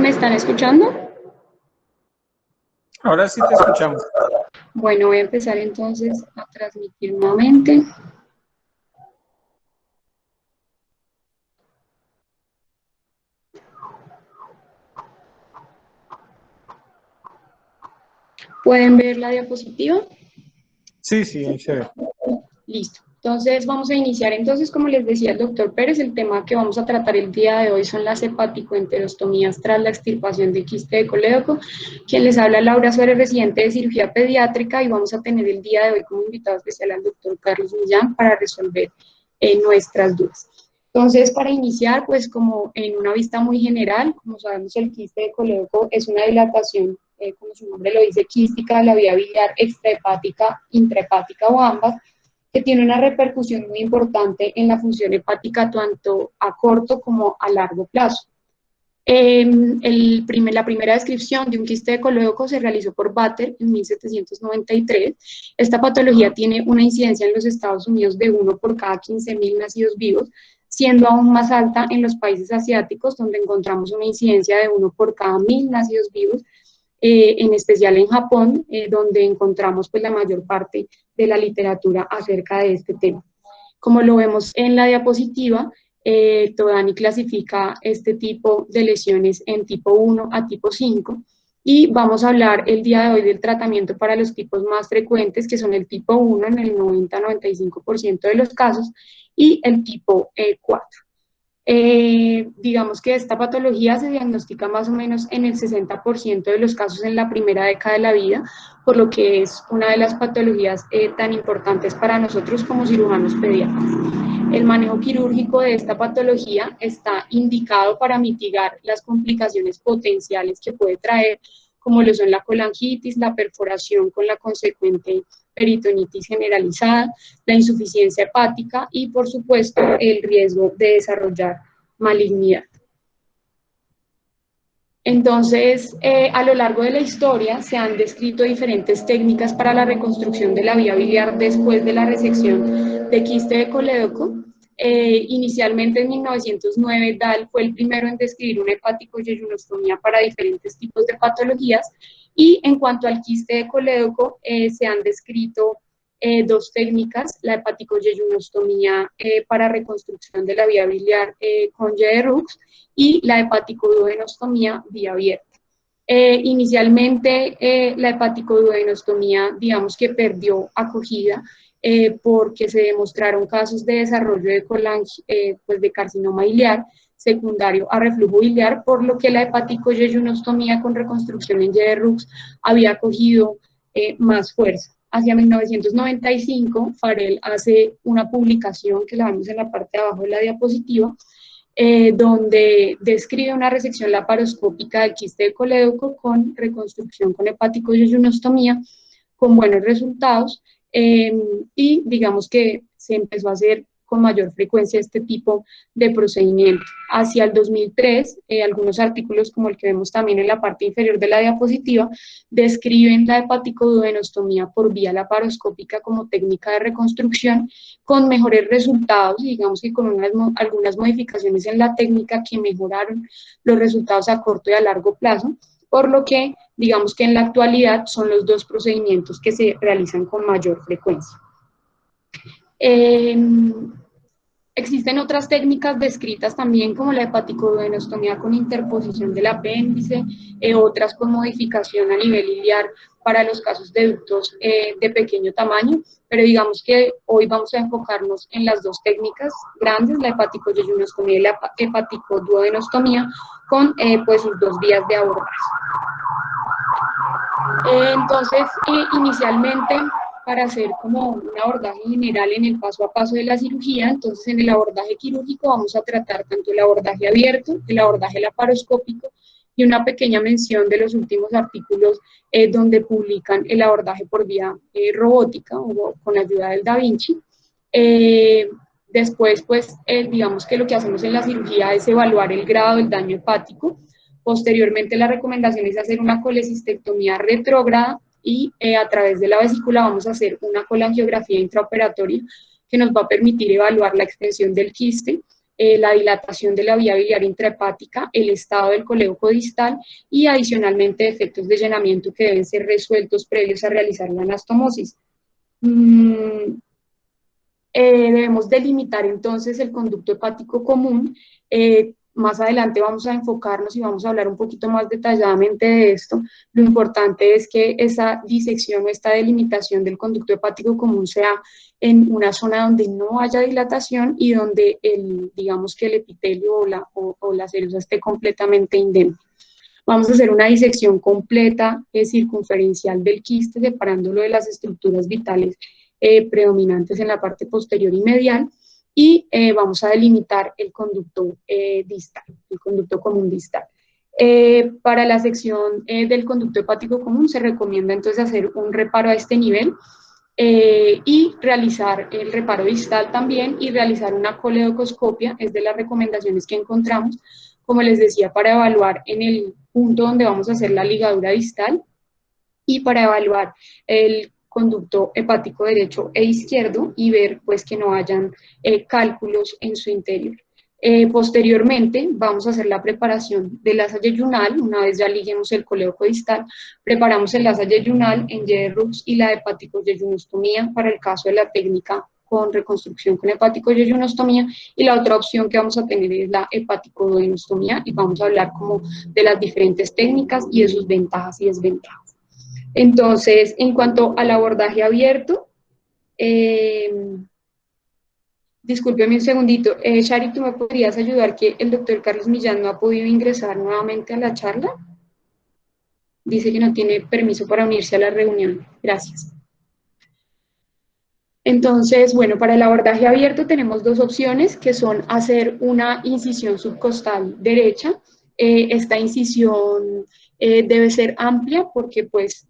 ¿Me están escuchando? Ahora sí te escuchamos. Bueno, voy a empezar entonces a transmitir nuevamente. ¿Pueden ver la diapositiva? Sí, sí, ahí se ve. Listo. Entonces vamos a iniciar. Entonces, como les decía el doctor Pérez, el tema que vamos a tratar el día de hoy son las hepático-enterostomías tras la extirpación de quiste de colédoco. Quien les habla, Laura Suárez, residente de cirugía pediátrica, y vamos a tener el día de hoy como invitado especial al doctor Carlos Millán para resolver nuestras dudas. Entonces, para iniciar, pues como en una vista muy general, como sabemos, el quiste de colédoco es una dilatación, como su nombre lo dice, quística de la vía biliar extrahepática, intrahepática o ambas, que tiene una repercusión muy importante en la función hepática tanto a corto como a largo plazo. La primera descripción de un quiste de colédoco se realizó por Batter en 1793. Esta patología tiene una incidencia en los Estados Unidos de 1 por cada 15.000 nacidos vivos, siendo aún más alta en los países asiáticos, donde encontramos una incidencia de 1 por cada 1.000 nacidos vivos, en especial en Japón, donde encontramos pues, la mayor parte de la literatura acerca de este tema. Como lo vemos en la diapositiva, Todani clasifica este tipo de lesiones en tipo 1 a tipo 5, y vamos a hablar el día de hoy del tratamiento para los tipos más frecuentes, que son el tipo 1 en el 90-95% de los casos, y el tipo 4. Digamos que esta patología se diagnostica más o menos en el 60% de los casos en la primera década de la vida, por lo que es una de las patologías tan importantes para nosotros como cirujanos pediatras. El manejo quirúrgico de esta patología está indicado para mitigar las complicaciones potenciales que puede traer, como lo son la colangitis, la perforación con la consecuente peritonitis generalizada, la insuficiencia hepática y, por supuesto, el riesgo de desarrollar malignidad. Entonces, a lo largo de la historia se han descrito diferentes técnicas para la reconstrucción de la vía biliar después de la resección de quiste de colédoco. Inicialmente en 1909, Dahl fue el primero en describir una hepático-yeyunostomía para diferentes tipos de patologías, y en cuanto al quiste de colédoco, se han descrito dos técnicas: la hepático-yeyunostomía para reconstrucción de la vía biliar con Yerux, y la hepaticoduodenostomía vía abierta. Inicialmente, la hepaticoduodenostomía, digamos que perdió acogida, porque se demostraron casos de desarrollo de pues de carcinoma biliar secundario a reflujo biliar, por lo que la hepaticoyeyunostomía con reconstrucción en Yerux había cogido más fuerza. Hacia 1995, Farrell hace una publicación que la vemos en la parte de abajo de la diapositiva, donde describe una resección laparoscópica del quiste de colédoco con reconstrucción con hepatico-yeyunostomía con buenos resultados, y digamos que se empezó a hacer con mayor frecuencia este tipo de procedimiento. Hacia el 2003, algunos artículos como el que vemos también en la parte inferior de la diapositiva describen la hepaticoduodenostomía por vía laparoscópica como técnica de reconstrucción con mejores resultados, digamos que con algunas modificaciones en la técnica que mejoraron los resultados a corto y a largo plazo, por lo que digamos que en la actualidad son los dos procedimientos que se realizan con mayor frecuencia. Existen otras técnicas descritas también, como la hepaticoduodenostomía con interposición del apéndice, otras con modificación a nivel iliar para los casos de ductos de pequeño tamaño, pero digamos que hoy vamos a enfocarnos en las dos técnicas grandes, la hepaticoyeyunostomía y la hepaticoduodenostomía, con pues sus dos vías de abordaje. Entonces, inicialmente, para hacer como un abordaje general en el paso a paso de la cirugía, entonces en el abordaje quirúrgico vamos a tratar tanto el abordaje abierto, el abordaje laparoscópico, y una pequeña mención de los últimos artículos donde publican el abordaje por vía robótica o con ayuda del Da Vinci. Después, pues, digamos que lo que hacemos en la cirugía es evaluar el grado del daño hepático. Posteriormente, la recomendación es hacer una colecistectomía retrógrada, y a través de la vesícula vamos a hacer una colangiografía intraoperatoria que nos va a permitir evaluar la extensión del quiste, la dilatación de la vía biliar intrahepática, el estado del colédoco distal y adicionalmente efectos de llenamiento que deben ser resueltos previos a realizar la anastomosis. Debemos delimitar entonces el conducto hepático común. Más adelante vamos a enfocarnos y vamos a hablar un poquito más detalladamente de esto. Lo importante es que esa disección o esta delimitación del conducto hepático común sea en una zona donde no haya dilatación y donde digamos que el epitelio o la celusa esté completamente indemne. Vamos a hacer una disección completa circunferencial del quiste, separándolo de las estructuras vitales predominantes en la parte posterior y medial, y vamos a delimitar el conducto distal, el conducto común distal. Para la sección del conducto hepático común se recomienda entonces hacer un reparo a este nivel y realizar el reparo distal también y realizar una coledocoscopia, es de las recomendaciones que encontramos, como les decía, para evaluar en el punto donde vamos a hacer la ligadura distal y para evaluar el conducto hepático derecho e izquierdo y ver pues que no hayan cálculos en su interior. Posteriormente vamos a hacer la preparación del asa yeyunal. Una vez ya liguemos el colédoco distal, preparamos el asa yeyunal en YERRUX y la hepático-yeyunostomía para el caso de la técnica con reconstrucción con hepático-yeyunostomía, y la otra opción que vamos a tener es la hepático-duodenostomía, y vamos a hablar como de las diferentes técnicas y de sus ventajas y desventajas. Entonces, en cuanto al abordaje abierto, discúlpeme un segundito, Shari, ¿tú me podrías ayudar que el doctor Carlos Millán no ha podido ingresar nuevamente a la charla? Dice que no tiene permiso para unirse a la reunión. Gracias. Entonces, bueno, para el abordaje abierto tenemos dos opciones, que son hacer una incisión subcostal derecha. Esta incisión debe ser amplia porque pues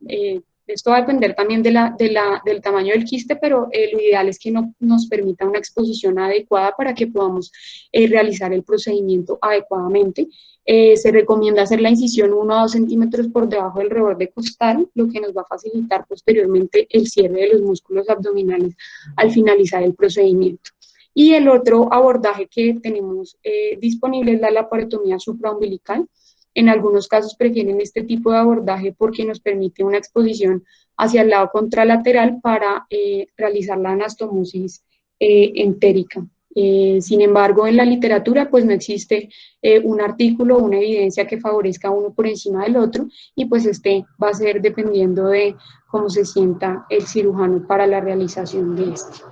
esto va a depender también del tamaño del quiste, pero lo ideal es que nos permita una exposición adecuada para que podamos realizar el procedimiento adecuadamente. Se recomienda hacer la incisión 1 a 2 centímetros por debajo del reborde costal, lo que nos va a facilitar posteriormente el cierre de los músculos abdominales al finalizar el procedimiento. Y el otro abordaje que tenemos disponible es la laparotomía supraumbilical. En algunos casos prefieren este tipo de abordaje porque nos permite una exposición hacia el lado contralateral para realizar la anastomosis entérica. Sin embargo, en la literatura pues no existe un artículo o una evidencia que favorezca uno por encima del otro, y pues este va a ser dependiendo de cómo se sienta el cirujano para la realización de este.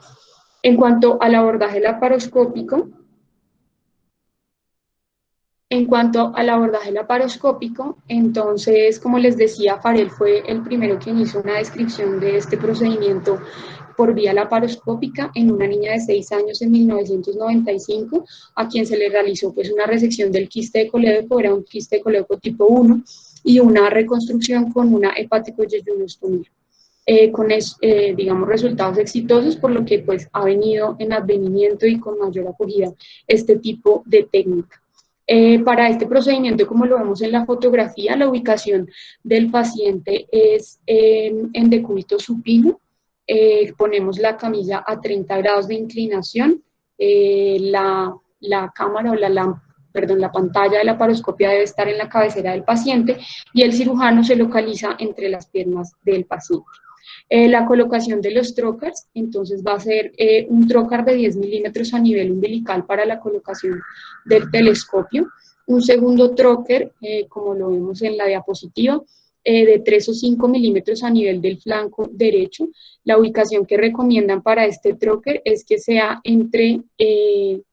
En cuanto al abordaje laparoscópico, entonces, como les decía, Farel fue el primero quien hizo una descripción de este procedimiento por vía laparoscópica en una niña de 6 años en 1995, a quien se le realizó pues una resección del quiste de colédoco, era un quiste de colédoco tipo 1, y una reconstrucción con una hepático-yeyunostomía. Digamos, resultados exitosos, por lo que pues ha venido en advenimiento y con mayor acogida este tipo de técnica. Para este procedimiento, como lo vemos en la fotografía, la ubicación del paciente es en decúbito supino. Ponemos la camilla a 30 grados de inclinación, la cámara o la pantalla de la laparoscopia debe estar en la cabecera del paciente y el cirujano se localiza entre las piernas del paciente. La colocación de los trocars, entonces va a ser un trocar de 10 milímetros a nivel umbilical para la colocación del telescopio, un segundo trocar, como lo vemos en la diapositiva, de 3 o 5 milímetros a nivel del flanco derecho. La ubicación que recomiendan para este trocar es que sea en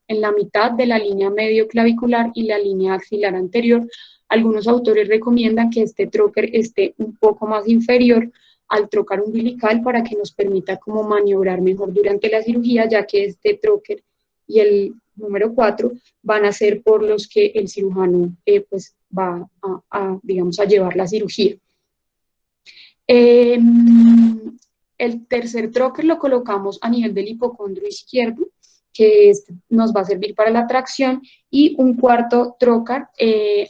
la mitad de la línea medio clavicular y la línea axilar anterior. Algunos autores recomiendan que este trocar esté un poco más inferior al trocar umbilical para que nos permita como maniobrar mejor durante la cirugía, ya que este trocar y el número 4 van a ser por los que el cirujano pues va digamos, a llevar la cirugía. El tercer trocar lo colocamos a nivel del hipocondrio izquierdo, que nos va a servir para la tracción, y un cuarto trocar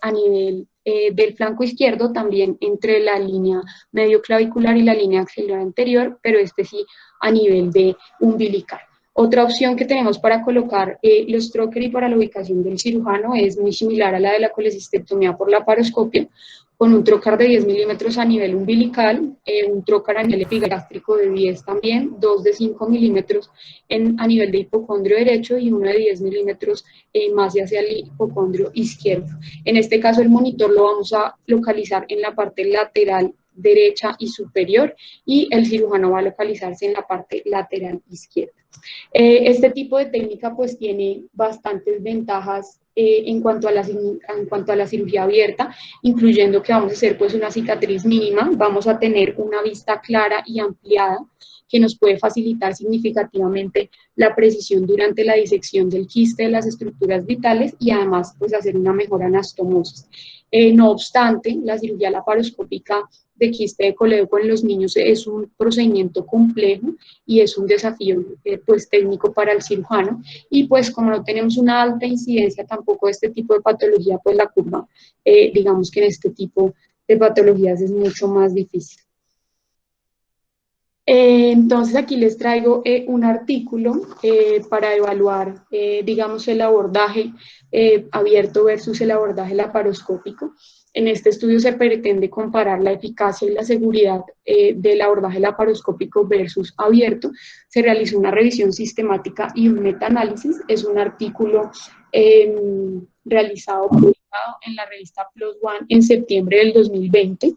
a nivel del flanco izquierdo, también entre la línea medio clavicular y la línea axilar anterior, pero este sí a nivel de umbilical. Otra opción que tenemos para colocar los trocar y para la ubicación del cirujano es muy similar a la de la colecistectomía por laparoscopia, con un trocar de 10 milímetros a nivel umbilical, un trocar a nivel epigástrico de 10 también, dos de 5 milímetros a nivel de hipocondrio derecho y uno de 10 milímetros más hacia el hipocondrio izquierdo. En este caso el monitor lo vamos a localizar en la parte lateral derecha y superior, y el cirujano va a localizarse en la parte lateral izquierda. Este tipo de técnica pues tiene bastantes ventajas en cuanto a la cirugía abierta, incluyendo que vamos a hacer pues una cicatriz mínima, vamos a tener una vista clara y ampliada que nos puede facilitar significativamente la precisión durante la disección del quiste de las estructuras vitales y además pues hacer una mejor anastomosis. No obstante, la cirugía laparoscópica de quiste de colédoco en los niños es un procedimiento complejo y es un desafío pues técnico para el cirujano, y pues como no tenemos una alta incidencia tampoco de este tipo de patología, pues la curva digamos que en este tipo de patologías es mucho más difícil. Entonces aquí les traigo un artículo para evaluar, digamos, el abordaje abierto versus el abordaje laparoscópico. En este estudio se pretende comparar la eficacia y la seguridad del abordaje laparoscópico versus abierto. Se realizó una revisión sistemática y un metaanálisis. Es un artículo realizado, publicado en la revista PLOS ONE en septiembre del 2020.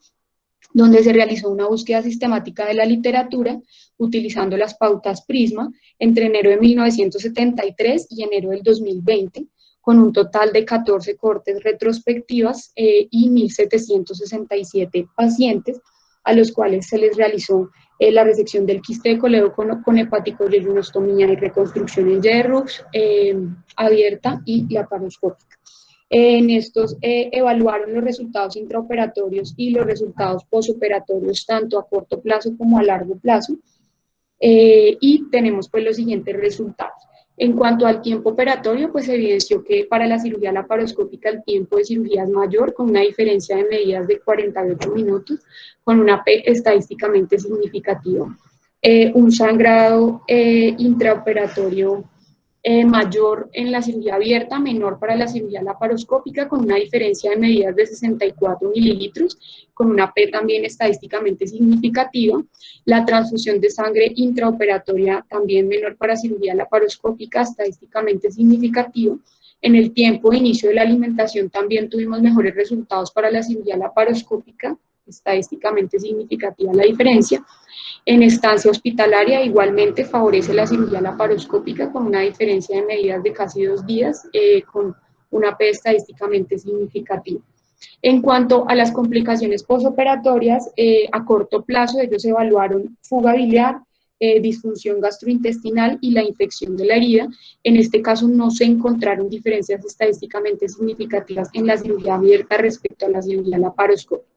Donde se realizó una búsqueda sistemática de la literatura utilizando las pautas Prisma entre enero de 1973 y enero del 2020, con un total de 14 cortes retrospectivas y 1.767 pacientes, a los cuales se les realizó la resección del quiste de colédoco con hepaticoyeyunostomía y reconstrucción en J-Rux abierta y laparoscópica. En estos evaluaron los resultados intraoperatorios y los resultados posoperatorios tanto a corto plazo como a largo plazo, y tenemos pues los siguientes resultados. En cuanto al tiempo operatorio, pues se evidenció que para la cirugía laparoscópica el tiempo de cirugía es mayor, con una diferencia de medidas de 48 minutos, con una P estadísticamente significativa. Un sangrado intraoperatorio mayor en la cirugía abierta, menor para la cirugía laparoscópica, con una diferencia de medidas de 64 mililitros, con una P también estadísticamente significativa. La transfusión de sangre intraoperatoria también menor para cirugía laparoscópica, estadísticamente significativa. En el tiempo de inicio de la alimentación también tuvimos mejores resultados para la cirugía laparoscópica, estadísticamente significativa la diferencia. En estancia hospitalaria igualmente favorece la cirugía laparoscópica con una diferencia de medidas de casi 2 días, con una P estadísticamente significativa. En cuanto a las complicaciones posoperatorias, a corto plazo ellos evaluaron fuga biliar, disfunción gastrointestinal y la infección de la herida. En este caso no se encontraron diferencias estadísticamente significativas en la cirugía abierta respecto a la cirugía laparoscópica.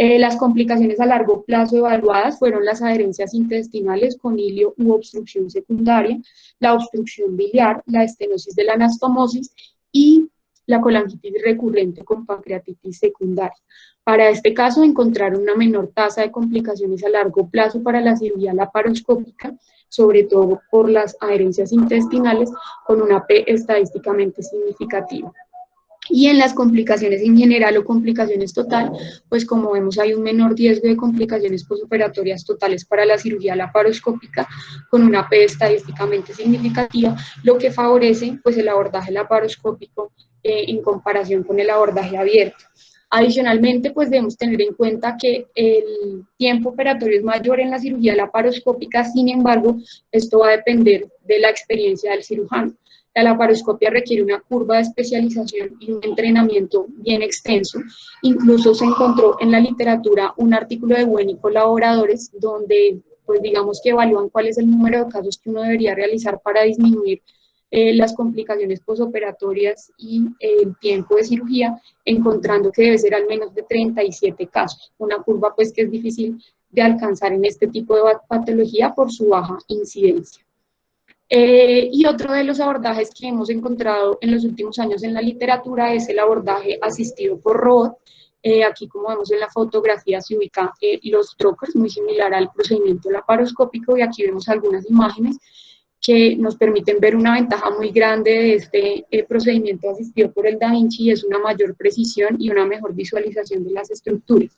Las complicaciones a largo plazo evaluadas fueron las adherencias intestinales con hilio u obstrucción secundaria, la obstrucción biliar, la estenosis de la anastomosis y la colangitis recurrente con pancreatitis secundaria. Para este caso encontraron una menor tasa de complicaciones a largo plazo para la cirugía laparoscópica, sobre todo por las adherencias intestinales, con una P estadísticamente significativa. Y en las complicaciones en general o complicaciones total, pues como vemos hay un menor riesgo de complicaciones posoperatorias totales para la cirugía laparoscópica con una P estadísticamente significativa, lo que favorece pues el abordaje laparoscópico en comparación con el abordaje abierto. Adicionalmente, pues debemos tener en cuenta que el tiempo operatorio es mayor en la cirugía laparoscópica, sin embargo, esto va a depender de la experiencia del cirujano. La laparoscopia requiere una curva de especialización y un entrenamiento bien extenso. Incluso se encontró en la literatura un artículo de Wen y colaboradores donde, pues digamos que evalúan cuál es el número de casos que uno debería realizar para disminuir las complicaciones posoperatorias y el tiempo de cirugía, encontrando que debe ser al menos de 37 casos. Una curva pues que es difícil de alcanzar en este tipo de patología por su baja incidencia. Y otro de los abordajes que hemos encontrado en los últimos años en la literatura es el abordaje asistido por robot. Aquí, como vemos en la fotografía, se ubican los trokers, muy similar al procedimiento laparoscópico, y aquí vemos algunas imágenes que nos permiten ver una ventaja muy grande de este procedimiento asistido por el Da Vinci, y es una mayor precisión y una mejor visualización de las estructuras.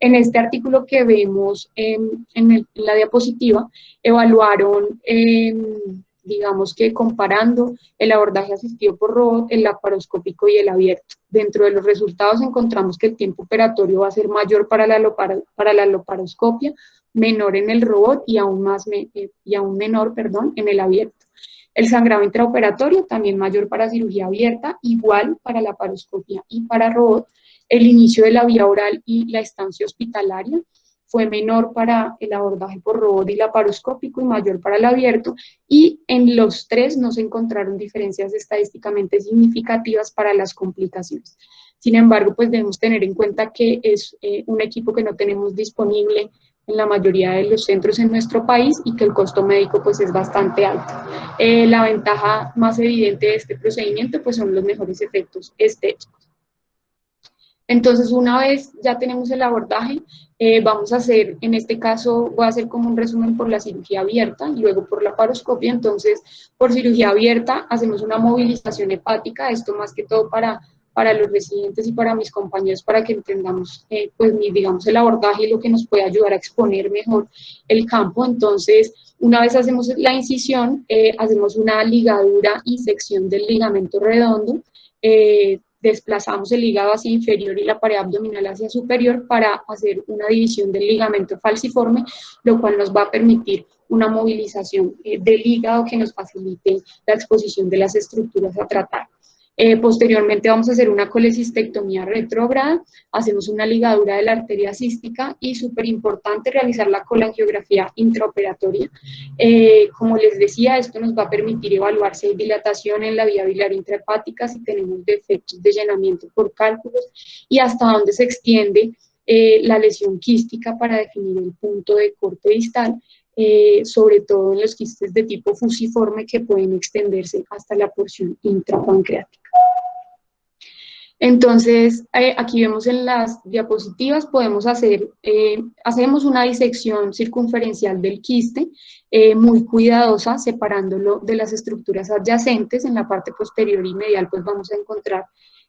En este artículo que vemos en la diapositiva, evaluaron, digamos que comparando el abordaje asistido por robot, el laparoscópico y el abierto. Dentro de los resultados encontramos que el tiempo operatorio va a ser mayor para la laparoscopia, menor en el robot y aún menor, en el abierto. El sangrado intraoperatorio también mayor para cirugía abierta, igual para la laparoscopia y para robot. El inicio de la vía oral y la estancia hospitalaria fue menor para el abordaje por robot y laparoscópico y mayor para el abierto, y en los tres no se encontraron diferencias estadísticamente significativas para las complicaciones. Sin embargo, pues debemos tener en cuenta que es un equipo que no tenemos disponible en la mayoría de los centros en nuestro país y que el costo médico pues es bastante alto. La ventaja más evidente de este procedimiento pues son los mejores efectos estéticos. Entonces, una vez ya tenemos el abordaje, vamos a hacer, en este caso, voy a hacer como un resumen por la cirugía abierta y luego por la laparoscopia. Entonces, por cirugía abierta, hacemos una movilización hepática, esto más que todo para los residentes y para mis compañeros, para que entendamos, pues, digamos, el abordaje y lo que nos puede ayudar a exponer mejor el campo. Entonces, una vez hacemos la incisión, hacemos una ligadura y sección del ligamento redondo, desplazamos el hígado hacia inferior y la pared abdominal hacia superior para hacer una división del ligamento falciforme, lo cual nos va a permitir una movilización del hígado que nos facilite la exposición de las estructuras a tratar. Posteriormente vamos a hacer una colecistectomía retrógrada, hacemos una ligadura de la arteria cística y, súper importante, realizar la colangiografía intraoperatoria. Como les decía, esto nos va a permitir evaluar si hay dilatación en la vía biliar intrahepática, si tenemos defectos de llenamiento por cálculos y hasta dónde se extiende la lesión quística para definir el punto de corte distal, sobre todo en los quistes de tipo fusiforme que pueden extenderse hasta la porción intrapancreática. Entonces, aquí vemos en las diapositivas, hacemos una disección circunferencial del quiste, muy cuidadosa, separándolo de las estructuras adyacentes. En la parte posterior y medial, pues vamos a encontrar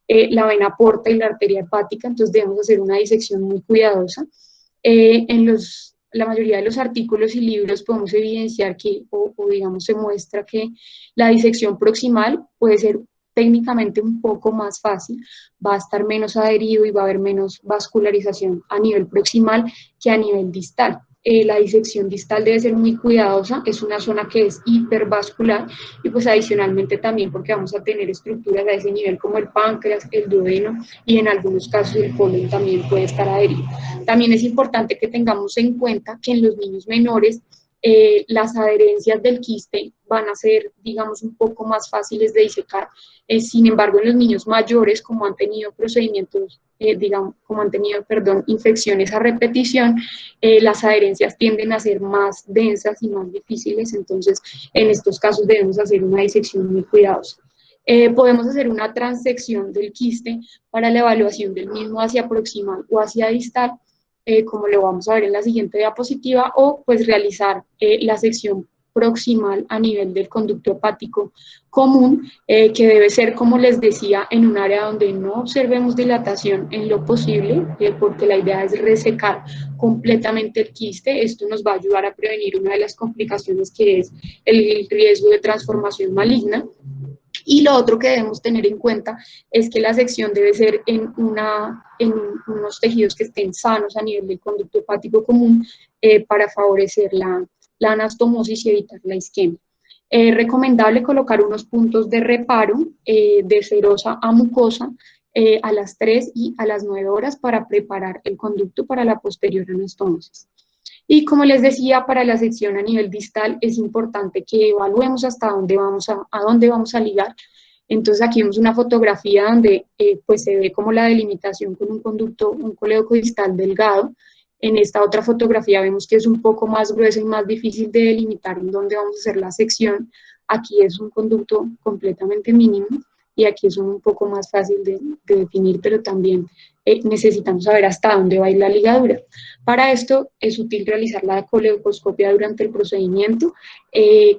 la vena porta y la arteria hepática, entonces debemos hacer una disección muy cuidadosa. La mayoría de los artículos y libros podemos evidenciar que, digamos, se muestra que la disección proximal puede ser técnicamente un poco más fácil, va a estar menos adherido y va a haber menos vascularización a nivel proximal que a nivel distal. La disección distal debe ser muy cuidadosa, es una zona que es hipervascular, y pues adicionalmente también porque vamos a tener estructuras a ese nivel como el páncreas, el duodeno y en algunos casos el colon también puede estar adherido. También es importante que tengamos en cuenta que en los niños menores las adherencias del quiste van a ser, digamos, un poco más fáciles de disecar. Sin embargo, en los niños mayores, como han tenido procedimientos, infecciones a repetición, las adherencias tienden a ser más densas y más difíciles. Entonces, en estos casos debemos hacer una disección muy cuidadosa. Podemos hacer una transección del quiste para la evaluación del mismo hacia proximal o hacia distal, como lo vamos a ver en la siguiente diapositiva, o pues realizar la sección proximal a nivel del conducto hepático común, que debe ser, como les decía, en un área donde no observemos dilatación en lo posible, porque la idea es resecar completamente el quiste. Esto nos va a ayudar a prevenir una de las complicaciones, que es el riesgo de transformación maligna. Y lo otro que debemos tener en cuenta es que la sección debe ser en unos tejidos que estén sanos a nivel del conducto hepático común, para favorecer la anastomosis y evitar la isquemia. Recomendable colocar unos puntos de reparo de serosa a mucosa a las 3 y a las 9 horas para preparar el conducto para la posterior anastomosis. Y como les decía, para la sección a nivel distal es importante que evaluemos hasta dónde vamos a ligar. Entonces aquí vemos una fotografía donde pues se ve como la delimitación con un conducto, un colédoco distal delgado. En esta otra fotografía vemos que es un poco más grueso y más difícil de delimitar en dónde vamos a hacer la sección. Aquí es un conducto completamente mínimo. y aquí es un poco más fácil de definir, pero también necesitamos saber hasta dónde va a ir la ligadura. Para esto es útil realizar la coleocoscopia durante el procedimiento.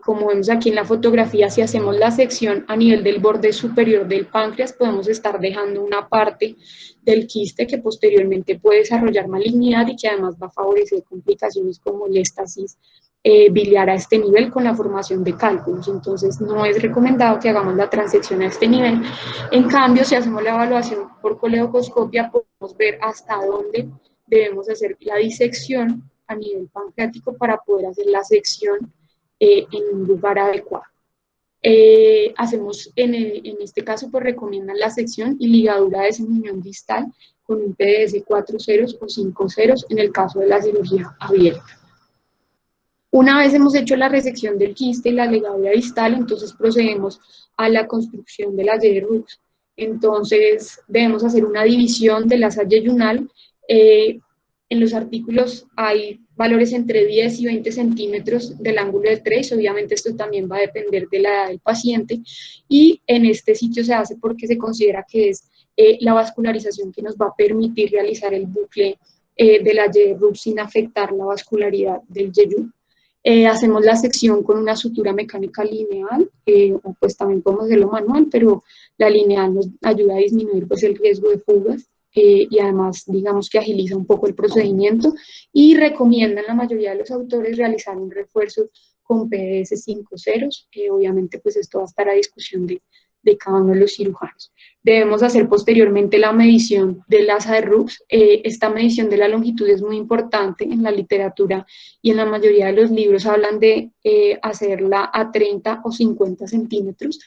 Como vemos aquí en la fotografía, si hacemos la sección a nivel del borde superior del páncreas, podemos estar dejando una parte del quiste que posteriormente puede desarrollar malignidad y que además va a favorecer complicaciones como el éstasis biliar a este nivel con la formación de cálculos. Entonces no es recomendado que hagamos la transección a este nivel. En cambio, si hacemos la evaluación por coleocoscopia, podemos ver hasta dónde debemos hacer la disección a nivel pancreático para poder hacer la sección en un lugar adecuado. Hacemos, en este caso, pues recomiendan la sección y ligadura de semiunión distal con un PDS 4 ceros o 5 ceros en el caso de la cirugía abierta. Una vez hemos hecho la resección del quiste y la ligadura distal, entonces procedemos a la construcción de la Y-Rux. Entonces debemos hacer una división del asa yeyunal. En los artículos hay valores entre 10 y 20 centímetros del ángulo de trace, obviamente esto también va a depender de la edad del paciente, y en este sitio se hace porque se considera que es la vascularización que nos va a permitir realizar el bucle de la Y-Rux sin afectar la vascularidad del yeyún. Hacemos la sección con una sutura mecánica lineal, o pues también podemos hacerlo manual, pero la lineal nos ayuda a disminuir pues el riesgo de fugas y además digamos que agiliza un poco el procedimiento, y recomiendan la mayoría de los autores realizar un refuerzo con PDS 5 ceros, obviamente pues esto va a estar a discusión de cada uno de los cirujanos. Debemos hacer posteriormente la medición del asa de Rux. Esta medición de la longitud es muy importante en la literatura y en la mayoría de los libros hablan de hacerla a 30 o 50 centímetros.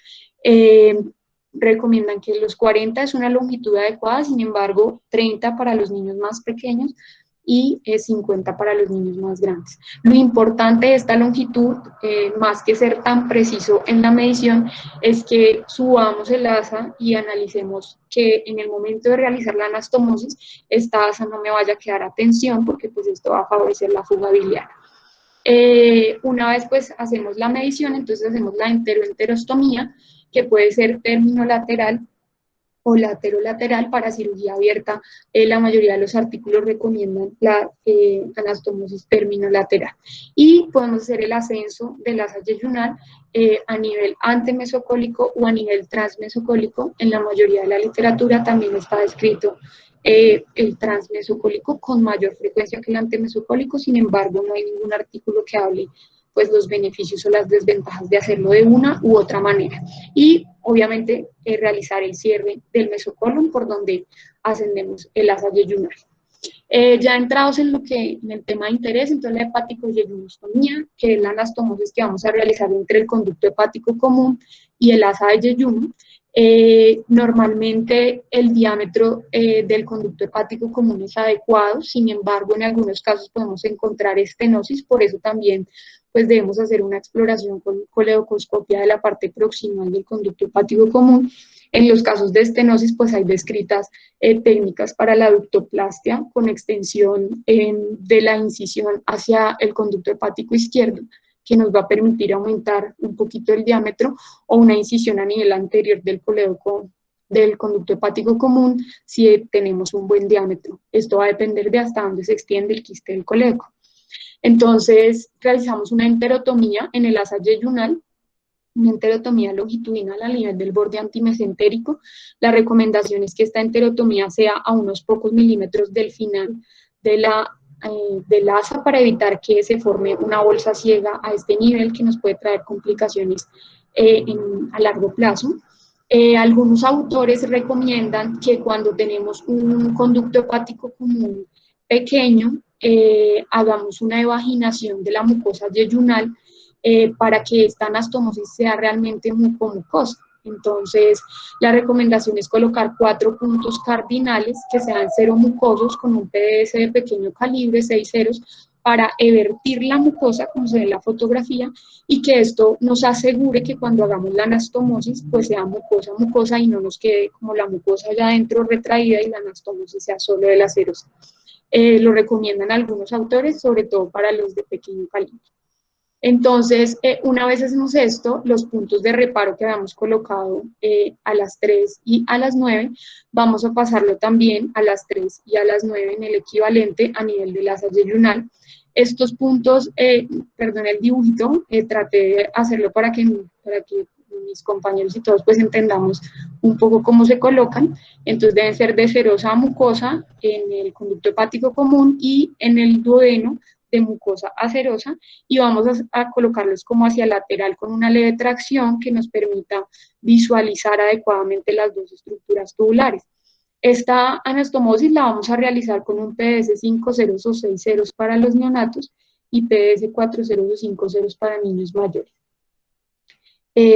Recomiendan que los 40 es una longitud adecuada, sin embargo 30 para los niños más pequeños y 50 para los niños más grandes. Lo importante de esta longitud, más que ser tan preciso en la medición, es que subamos el asa y analicemos que en el momento de realizar la anastomosis, esta asa no me vaya a quedar a tensión, porque pues esto va a favorecer la fuga biliar. Una vez pues hacemos la medición, entonces hacemos la enterostomía, que puede ser terminolateral o laterolateral. Para cirugía abierta, la mayoría de los artículos recomiendan la anastomosis terminolateral. Y podemos hacer el ascenso del asa yeyunal a nivel antemesocólico o a nivel transmesocólico. En la mayoría de la literatura también está descrito el transmesocólico con mayor frecuencia que el antemesocólico, sin embargo no hay ningún artículo que hable pues los beneficios o las desventajas de hacerlo de una u otra manera. Y obviamente realizar el cierre del mesocolon por donde ascendemos el asa yeyunal. Ya entrados en el tema de interés, entonces la hepático-yeyunostomía, que es la anastomosis que vamos a realizar entre el conducto hepático común y el asa de yeyuno. Normalmente el diámetro del conducto hepático común es adecuado, sin embargo en algunos casos podemos encontrar estenosis, por eso también pues debemos hacer una exploración con coleocoscopia de la parte proximal del conducto hepático común. En los casos de estenosis, pues hay descritas técnicas para la ductoplastia con extensión de la incisión hacia el conducto hepático izquierdo, que nos va a permitir aumentar un poquito el diámetro, o una incisión a nivel anterior del colédoco del conducto hepático común si tenemos un buen diámetro. Esto va a depender de hasta dónde se extiende el quiste del colédoco. Entonces, realizamos una enterotomía en el asa yeyunal, una enterotomía longitudinal a nivel del borde antimesentérico. La recomendación es que esta enterotomía sea a unos pocos milímetros del final del asa para evitar que se forme una bolsa ciega a este nivel que nos puede traer complicaciones a largo plazo. Algunos autores recomiendan que cuando tenemos un conducto hepático común pequeño, hagamos una evaginación de la mucosa yeyunal para que esta anastomosis sea realmente mucomucosa. Entonces, la recomendación es colocar 4 puntos cardinales que sean seromucosos con un PDS de pequeño calibre, 6 ceros, para evertir la mucosa, como se ve en la fotografía, y que esto nos asegure que cuando hagamos la anastomosis, pues sea mucosa y no nos quede como la mucosa allá adentro retraída y la anastomosis sea solo de la serosa. Lo recomiendan algunos autores, sobre todo para los de pequeño calibre. Entonces, una vez hacemos esto, los puntos de reparo que habíamos colocado a las 3 y a las 9, vamos a pasarlo también a las 3 y a las 9 en el equivalente a nivel del asa yeyunal. Estos puntos, perdón el dibujito, traté de hacerlo para que mis compañeros y todos pues entendamos un poco cómo se colocan. Entonces deben ser de serosa a mucosa en el conducto hepático común y en el duodeno de mucosa a serosa, y vamos a colocarlos como hacia lateral con una leve tracción que nos permita visualizar adecuadamente las dos estructuras tubulares. Esta anastomosis la vamos a realizar con un PDS 5 ceros o 6 ceros para los neonatos y PDS 4 ceros o 5 ceros para niños mayores.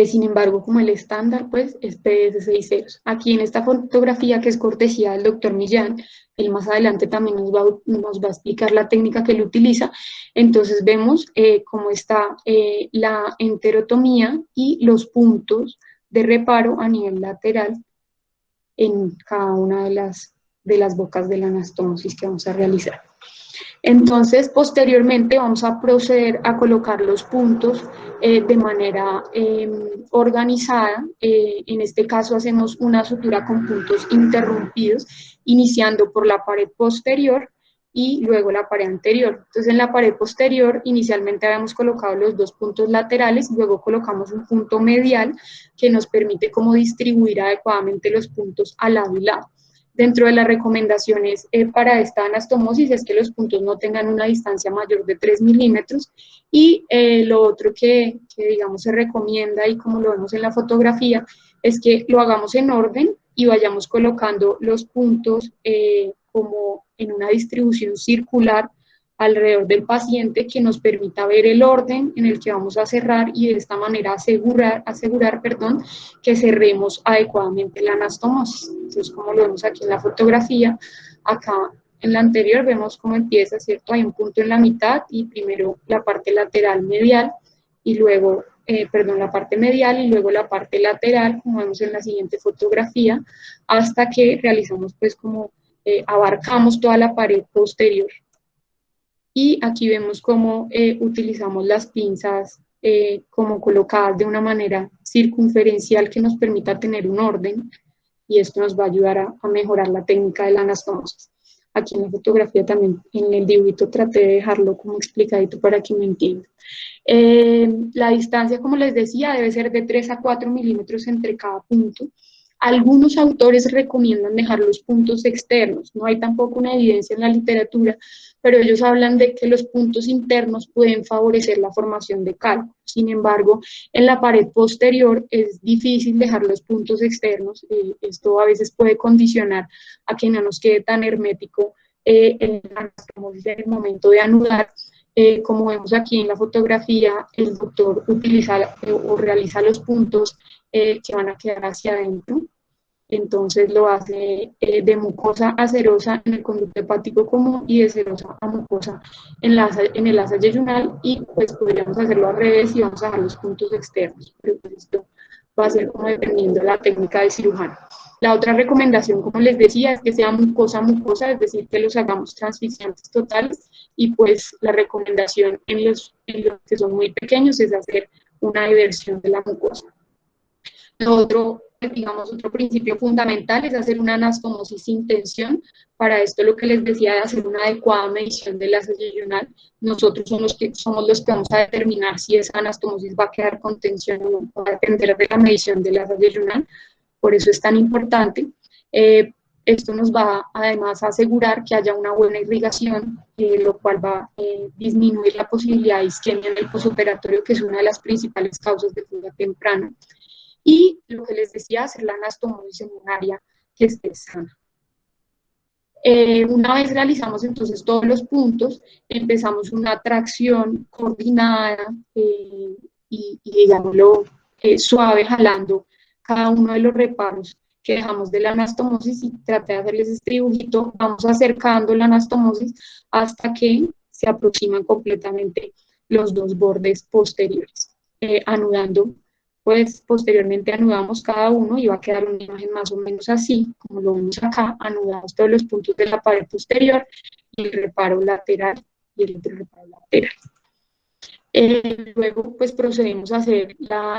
Sin embargo, como el estándar, pues, es PDS 6 ceros. Aquí en esta fotografía, que es cortesía del doctor Millán, él más adelante también nos va a explicar la técnica que él utiliza. Entonces vemos cómo está la enterotomía y los puntos de reparo a nivel lateral en cada una de las bocas de la anastomosis que vamos a realizar. Entonces, posteriormente vamos a proceder a colocar los puntos de manera organizada. En este caso hacemos una sutura con puntos interrumpidos, iniciando por la pared posterior y luego la pared anterior. Entonces, en la pared posterior inicialmente habíamos colocado los dos puntos laterales, luego colocamos un punto medial que nos permite como distribuir adecuadamente los puntos al lado y lado. Dentro de las recomendaciones para esta anastomosis es que los puntos no tengan una distancia mayor de 3 milímetros, y lo otro que digamos se recomienda, y como lo vemos en la fotografía, es que lo hagamos en orden y vayamos colocando los puntos como en una distribución circular alrededor del paciente, que nos permita ver el orden en el que vamos a cerrar y de esta manera asegurar que cerremos adecuadamente la anastomosis. Entonces, como lo vemos aquí en la fotografía, acá en la anterior vemos cómo empieza, ¿cierto? Hay un punto en la mitad y primero la parte lateral medial y luego, la parte medial y luego la parte lateral, como vemos en la siguiente fotografía, hasta que realizamos pues como abarcamos toda la pared posterior. Y aquí vemos cómo utilizamos las pinzas como colocadas de una manera circunferencial que nos permita tener un orden, y esto nos va a ayudar a mejorar la técnica de la anastomosis. Aquí en la fotografía también, en el dibujito, traté de dejarlo como explicadito para que me entiendan. La distancia, como les decía, debe ser de 3 a 4 milímetros entre cada punto. Algunos autores recomiendan dejar los puntos externos. No hay tampoco una evidencia en la literatura, pero ellos hablan de que los puntos internos pueden favorecer la formación de cálculo. Sin embargo, en la pared posterior es difícil dejar los puntos externos. Esto a veces puede condicionar a que no nos quede tan hermético en el momento de anudar. Como vemos aquí en la fotografía, el doctor utiliza o realiza los puntos que van a quedar hacia adentro. Entonces lo hace de mucosa a serosa en el conducto hepático común y de serosa a mucosa en el asa yeyunal, y pues podríamos hacerlo al revés y vamos a dejar los puntos externos, pero pues esto va a ser como dependiendo de la técnica del cirujano. La otra recomendación, como les decía, es que sea mucosa a mucosa, es decir, que los hagamos transficientes totales, y pues la recomendación en los que son muy pequeños es hacer una diversión de la mucosa. Lo otro, digamos, otro principio fundamental es hacer una anastomosis sin tensión. Para esto, lo que les decía de hacer una adecuada medición del asa yeyunal, nosotros somos los que vamos a determinar si esa anastomosis va a quedar con tensión o no, va a depender de la medición del asa yeyunal. Por eso es tan importante. Esto nos va además a asegurar que haya una buena irrigación, lo cual va a disminuir la posibilidad de isquemia en el posoperatorio, que es una de las principales causas de fuga temprana. Y lo que les decía, hacer la anastomosis en un área que esté sana. Una vez realizamos entonces todos los puntos, empezamos una tracción coordinada y digámoslo, suave, jalando cada uno de los reparos que dejamos de la anastomosis, y traté de hacerles este dibujito. Vamos acercando la anastomosis hasta que se aproximan completamente los dos bordes posteriores, anudando. Pues posteriormente anudamos cada uno y va a quedar una imagen más o menos así, como lo vemos acá. Anudamos todos los puntos de la pared posterior y el reparo lateral y el otro reparo lateral. Luego, pues procedemos a hacer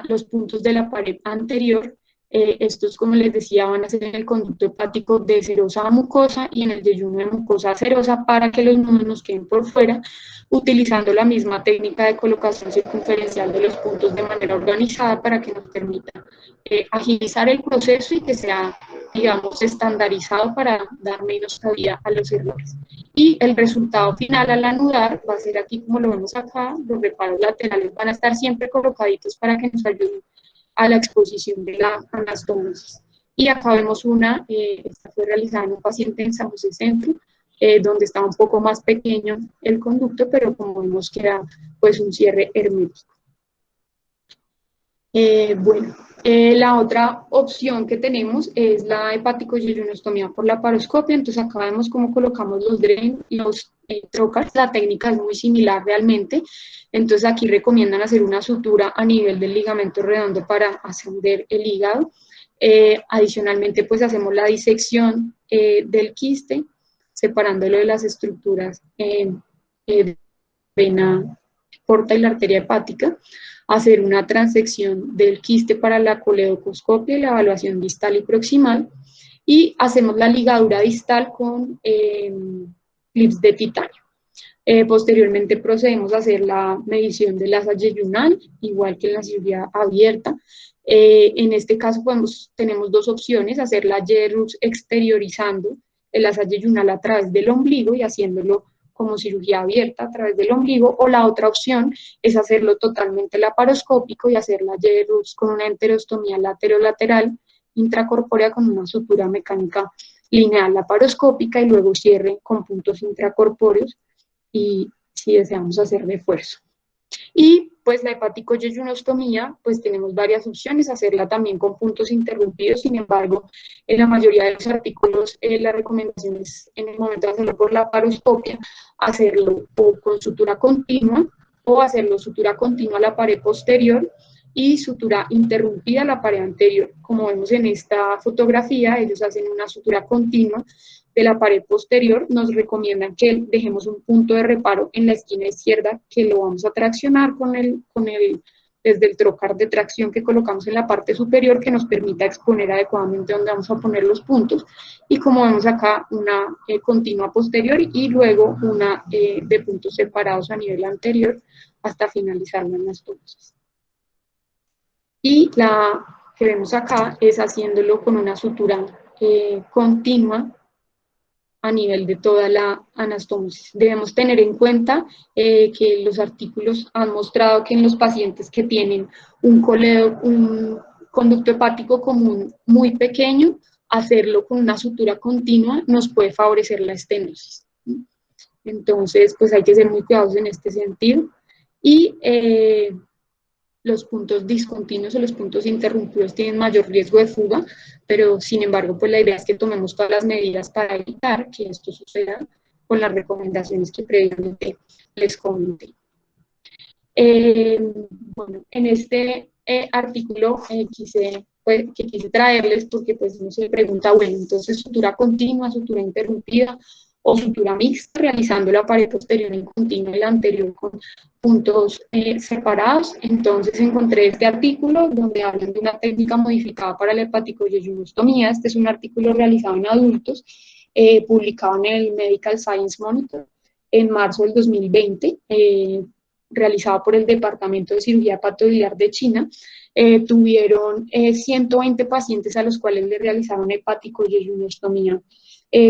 los puntos de la pared anterior. Estos, como les decía, van a ser en el conducto hepático de serosa a mucosa y en el yeyuno de mucosa a serosa para que los nudos nos queden por fuera, utilizando la misma técnica de colocación circunferencial de los puntos de manera organizada para que nos permita agilizar el proceso y que sea, digamos, estandarizado para dar menos cabida a los errores. Y el resultado final al anudar va a ser aquí como lo vemos acá, los reparos laterales van a estar siempre colocaditos para que nos ayuden a la exposición de la anastomosis. Y acá vemos una, esta fue realizada en un paciente en San José Centro, donde está un poco más pequeño el conducto, pero como vemos queda pues un cierre hermético. Bueno, la otra opción que tenemos es la hepaticoyeyunostomía por laparoscopia. Entonces acá vemos cómo colocamos los trocars. La técnica es muy similar realmente. Entonces aquí recomiendan hacer una sutura a nivel del ligamento redondo para ascender el hígado. Adicionalmente pues hacemos la disección del quiste, separándolo de las estructuras vena porta y la arteria hepática, hacer una transección del quiste para la coledocoscopia y la evaluación distal y proximal, y hacemos la ligadura distal con clips de titanio. Posteriormente procedemos a hacer la medición del asa yeyunal, igual que en la cirugía abierta. En este caso tenemos dos opciones: hacer la YERUS exteriorizando el asa yeyunal a través del ombligo y haciéndolo como cirugía abierta a través del ombligo, o la otra opción es hacerlo totalmente laparoscópico y hacer la YERUS con una enterostomía lateral intracorpórea con una sutura mecánica lineal laparoscópica y luego cierre con puntos intracorpóreos y si deseamos hacer refuerzo. Y pues la hepaticoyeyunostomía, pues tenemos varias opciones, hacerla también con puntos interrumpidos. Sin embargo, en la mayoría de los artículos, la recomendación es en el momento de hacerlo por laparoscopia, hacerlo o con sutura continua o hacerlo sutura continua a la pared posterior y sutura interrumpida a la pared anterior. Como vemos en esta fotografía, ellos hacen una sutura continua de la pared posterior. Nos recomiendan que dejemos un punto de reparo en la esquina izquierda que lo vamos a traccionar desde el trocar de tracción que colocamos en la parte superior, que nos permita exponer adecuadamente donde vamos a poner los puntos. Y como vemos acá, una continua posterior y luego una de puntos separados a nivel anterior hasta finalizar la anastomosis. Y la que vemos acá es haciéndolo con una sutura continua a nivel de toda la anastomosis. Debemos tener en cuenta que los artículos han mostrado que en los pacientes que tienen un conducto hepático común muy pequeño, hacerlo con una sutura continua nos puede favorecer la estenosis. Entonces, pues hay que ser muy cuidadosos en este sentido. Y los puntos discontinuos o los puntos interrumpidos tienen mayor riesgo de fuga, pero sin embargo, pues la idea es que tomemos todas las medidas para evitar que esto suceda con las recomendaciones que previamente les comenté. Bueno, en este artículo que quise traerles porque pues uno se pregunta, bueno, entonces sutura continua, sutura interrumpida o sutura mixta, realizando la pared posterior en continua y la anterior con puntos separados. Entonces encontré este artículo donde hablan de una técnica modificada para la hepaticoyeyunostomía. Este es un artículo realizado en adultos, publicado en el Medical Science Monitor en marzo del 2020, realizado por el Departamento de Cirugía Hepatobiliar de China. Tuvieron 120 pacientes a los cuales le realizaron hepaticoyeyunostomía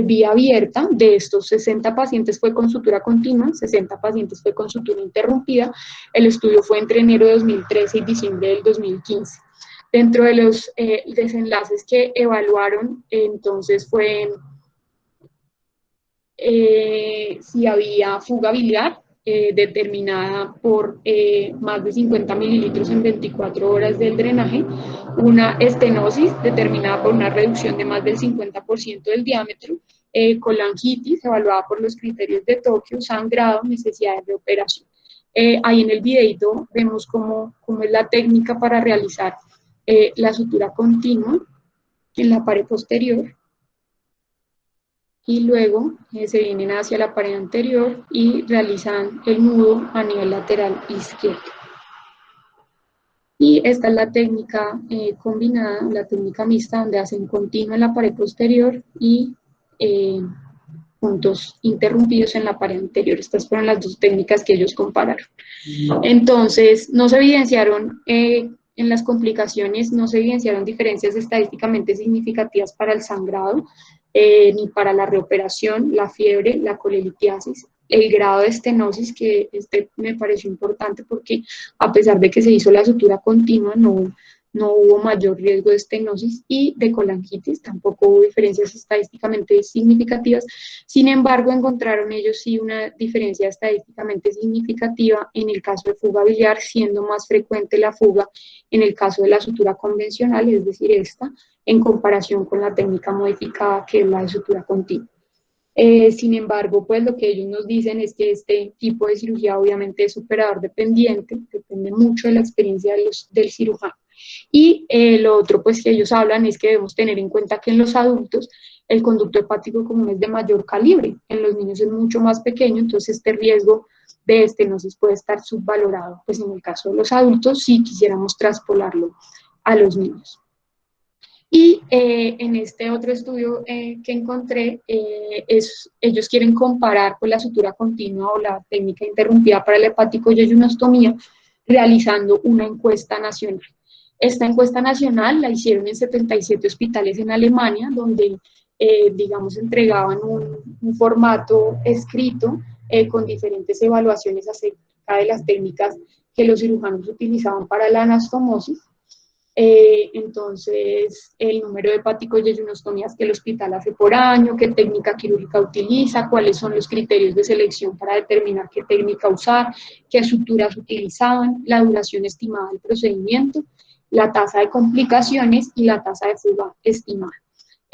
vía abierta. De estos, 60 pacientes fue con sutura continua, 60 pacientes fue con sutura interrumpida. El estudio fue entre enero de 2013 y diciembre del 2015. Dentro de los desenlaces que evaluaron, entonces fue si había fuga biliar, determinada por más de 50 mililitros en 24 horas del drenaje, una estenosis determinada por una reducción de más del 50% del diámetro, colangitis evaluada por los criterios de Tokio, sangrado, necesidades de operación. Ahí en el videito vemos cómo es la técnica para realizar la sutura continua en la pared posterior. y luego se vienen hacia la pared anterior y realizan el nudo a nivel lateral izquierdo. Y esta es la técnica combinada, la técnica mixta, donde hacen continuo en la pared posterior y puntos interrumpidos en la pared anterior. Estas fueron las dos técnicas que ellos compararon. Entonces, no se evidenciaron, en las complicaciones, no se evidenciaron diferencias estadísticamente significativas para el sangrado, ni para la reoperación, la fiebre, la colelitiasis, el grado de estenosis, que me pareció importante porque a pesar de que se hizo la sutura continua, no hubo mayor riesgo de estenosis, y de colangitis, tampoco hubo diferencias estadísticamente significativas. Sin embargo, encontraron ellos sí una diferencia estadísticamente significativa en el caso de fuga biliar, siendo más frecuente la fuga en el caso de la sutura convencional, es decir, esta, en comparación con la técnica modificada, que es la de sutura continua. Sin embargo, pues lo que ellos nos dicen es que este tipo de cirugía obviamente es operador dependiente, depende mucho de la experiencia del cirujano. Y lo otro pues que ellos hablan es que debemos tener en cuenta que en los adultos el conducto hepático común es de mayor calibre, en los niños es mucho más pequeño, entonces este riesgo de estenosis puede estar subvalorado, pues en el caso de los adultos si quisiéramos traspolarlo a los niños. Y en este otro estudio que encontré, ellos quieren comparar con la sutura continua o la técnica interrumpida para el hepático yeyunostomía, realizando una encuesta nacional. Esta encuesta nacional la hicieron en 77 hospitales en Alemania, donde, digamos, entregaban un formato escrito con diferentes evaluaciones acerca de las técnicas que los cirujanos utilizaban para la anastomosis. Entonces, el número de hepáticos yeyunostomías que el hospital hace por año, qué técnica quirúrgica utiliza, cuáles son los criterios de selección para determinar qué técnica usar, qué suturas utilizaban, la duración estimada del procedimiento, la tasa de complicaciones y la tasa de fuga estimada.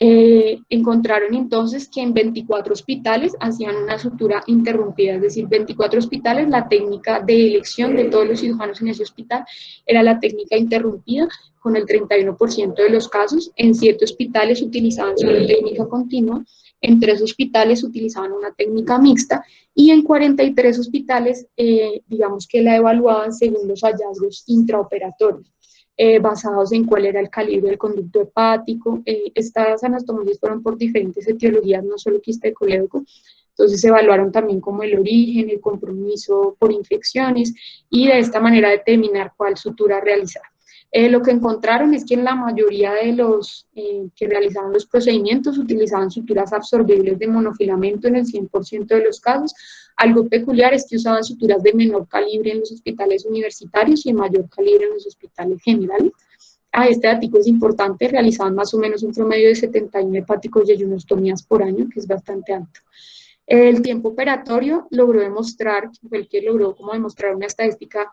Encontraron entonces que en 24 hospitales hacían una sutura interrumpida, es decir, 24 hospitales, la técnica de elección de todos los cirujanos en ese hospital era la técnica interrumpida, con el 31% de los casos. En 7 hospitales utilizaban solo técnica continua, en 3 hospitales utilizaban una técnica mixta, y en 43 hospitales, digamos que la evaluaban según los hallazgos intraoperatorios. Basados en cuál era el calibre del conducto hepático. Estas anastomosis fueron por diferentes etiologías, no solo quiste colédoco, entonces se evaluaron también como el origen, el compromiso por infecciones, y de esta manera determinar cuál sutura realizar. Lo que encontraron es que en la mayoría de los que realizaron los procedimientos utilizaban suturas absorbibles de monofilamento en el 100% de los casos. Algo peculiar es que usaban suturas de menor calibre en los hospitales universitarios y de mayor calibre en los hospitales generales. Este dato es importante, realizaban más o menos un promedio de 71 hepáticos yeyunostomías por año, que es bastante alto. El tiempo operatorio logró demostrar, fue el que logró como demostrar una estadística,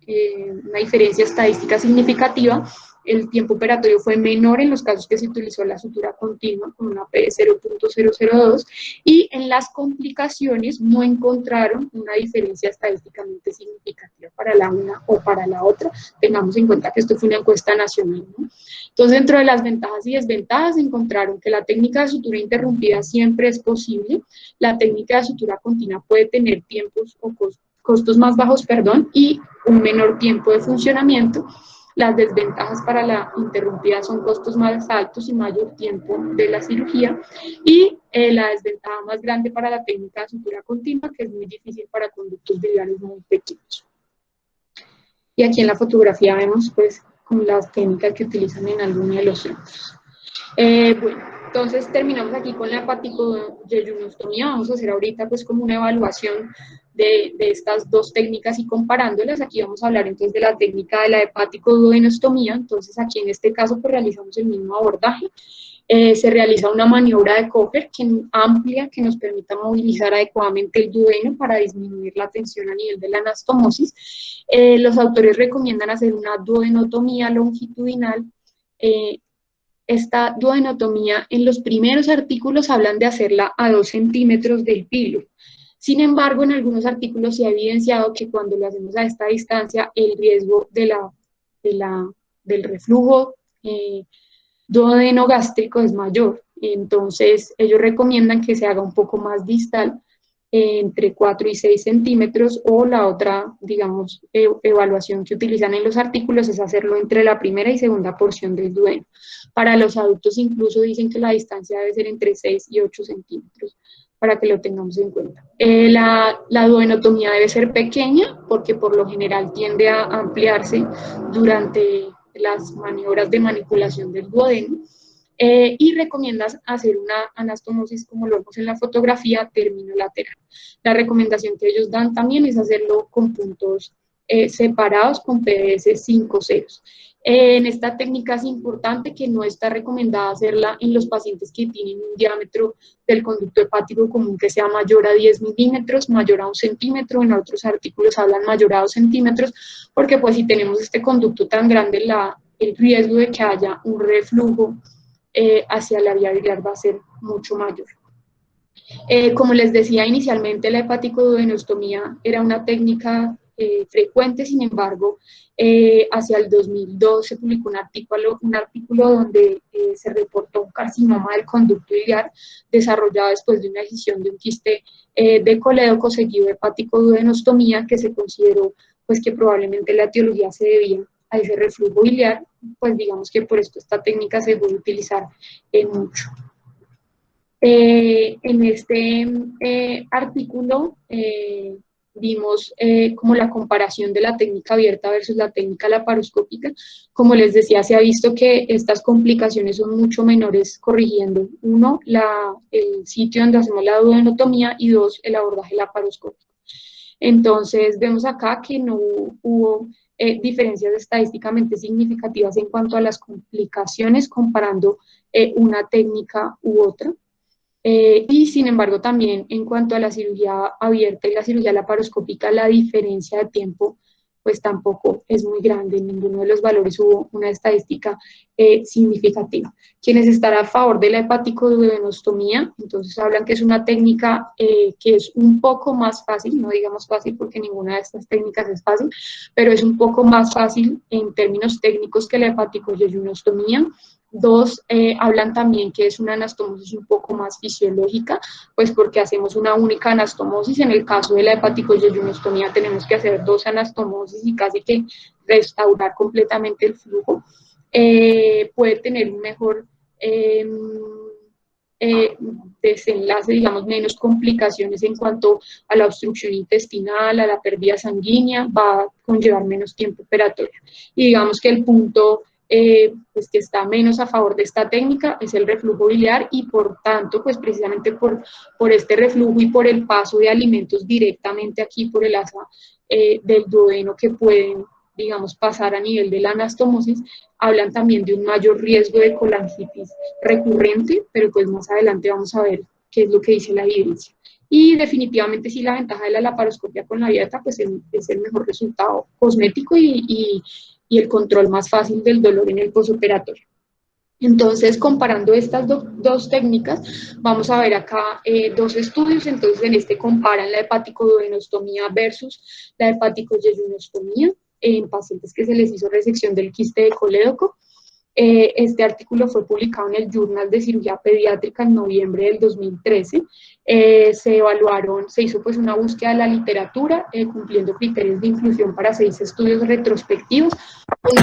una diferencia estadística significativa. El tiempo operatorio fue menor en los casos que se utilizó la sutura continua, con una P de 0.002, y en las complicaciones no encontraron una diferencia estadísticamente significativa para la una o para la otra. Tengamos en cuenta que esto fue una encuesta nacional, ¿no? Entonces, dentro de las ventajas y desventajas, encontraron que la técnica de sutura interrumpida siempre es posible, la técnica de sutura continua puede tener tiempos o costos más bajos, y un menor tiempo de funcionamiento. Las desventajas para la interrumpida son costos más altos y mayor tiempo de la cirugía, y la desventaja más grande para la técnica de sutura continua, que es muy difícil para conductos biliares muy pequeños. Y aquí en la fotografía vemos pues con las técnicas que utilizan en algunos de los centros. Bueno, entonces terminamos aquí con la hepaticoyeyunostomía. Vamos a hacer ahorita pues como una evaluación de estas dos técnicas y comparándolas. Aquí vamos a hablar entonces de la técnica de la hepaticoduodenostomía. Entonces aquí en este caso pues realizamos el mismo abordaje. Se realiza una maniobra de Kocher amplia que nos permita movilizar adecuadamente el duodeno para disminuir la tensión a nivel de la anastomosis. Los autores recomiendan hacer una duodenotomía longitudinal. Esta duodenotomía, en los primeros artículos hablan de hacerla a 2 centímetros del píloro. Sin embargo, en algunos artículos se ha evidenciado que cuando lo hacemos a esta distancia, el riesgo del reflujo duodenogástrico es mayor. Entonces, ellos recomiendan que se haga un poco más distal, entre 4 y 6 centímetros, o la otra, digamos, evaluación que utilizan en los artículos es hacerlo entre la primera y segunda porción del duodeno. Para los adultos incluso dicen que la distancia debe ser entre 6 y 8 centímetros, para que lo tengamos en cuenta. La duodenotomía debe ser pequeña porque por lo general tiende a ampliarse durante las maniobras de manipulación del duodeno. Y recomiendas hacer una anastomosis, como lo vemos en la fotografía, terminolateral. La recomendación que ellos dan también es hacerlo con puntos separados con PDS 5 ceros. En esta técnica es importante que no está recomendada hacerla en los pacientes que tienen un diámetro del conducto hepático común que sea mayor a 10 milímetros, mayor a 1 centímetro, en otros artículos hablan mayor a 2 centímetros, porque pues si tenemos este conducto tan grande, el riesgo de que haya un reflujo hacia la vía biliar va a ser mucho mayor. Como les decía inicialmente, la hepaticoduodenostomía era una técnica frecuente. Sin embargo, hacia el 2002 se publicó un artículo donde se reportó un carcinoma del conducto biliar desarrollado después de una decisión de un quiste de colédoco seguido de hepaticoduodenostomía, que se consideró pues que probablemente la etiología se debía a ese reflujo biliar. Pues digamos que por esto esta técnica se puede utilizar mucho. En este artículo vimos como la comparación de la técnica abierta versus la técnica laparoscópica. Como les decía, se ha visto que estas complicaciones son mucho menores corrigiendo, uno, el sitio donde hacemos la duodenotomía, y dos, el abordaje laparoscópico. Entonces, vemos acá que no hubo diferencias estadísticamente significativas en cuanto a las complicaciones comparando una técnica u otra. Y sin embargo, también en cuanto a la cirugía abierta y la cirugía laparoscópica, la diferencia de tiempo pues tampoco es muy grande. En ninguno de los valores hubo una estadística significativa. Quienes están a favor de la hepaticoduodenostomía, entonces hablan que es una técnica que es un poco más fácil, no digamos fácil porque ninguna de estas técnicas es fácil, pero es un poco más fácil en términos técnicos que la hepaticoduodenostomía. Dos, hablan también que es una anastomosis un poco más fisiológica, pues porque hacemos una única anastomosis. En el caso de la hepaticoyeyunostomía tenemos que hacer 2 anastomosis y casi que restaurar completamente el flujo. Puede tener un mejor desenlace, digamos, menos complicaciones en cuanto a la obstrucción intestinal, a la pérdida sanguínea, va a conllevar menos tiempo operatorio. Y digamos que el punto pues que está menos a favor de esta técnica es el reflujo biliar, y por tanto, pues precisamente por este reflujo y por el paso de alimentos directamente aquí por el asa del duodeno que pueden, digamos, pasar a nivel de la anastomosis, hablan también de un mayor riesgo de colangitis recurrente, pero pues más adelante vamos a ver qué es lo que dice la evidencia. Y definitivamente sí, la ventaja de la laparoscopia con la dieta pues es el mejor resultado cosmético y el control más fácil del dolor en el posoperatorio. Entonces, comparando estas dos técnicas, vamos a ver acá 2 estudios. Entonces, en este comparan la hepaticoduodenostomía versus la hepaticoyeyunostomía en pacientes que se les hizo resección del quiste de colédoco. Este artículo fue publicado en el Journal de Cirugía Pediátrica en noviembre del 2013. Se hizo pues una búsqueda de la literatura, cumpliendo criterios de inclusión para 6 estudios retrospectivos con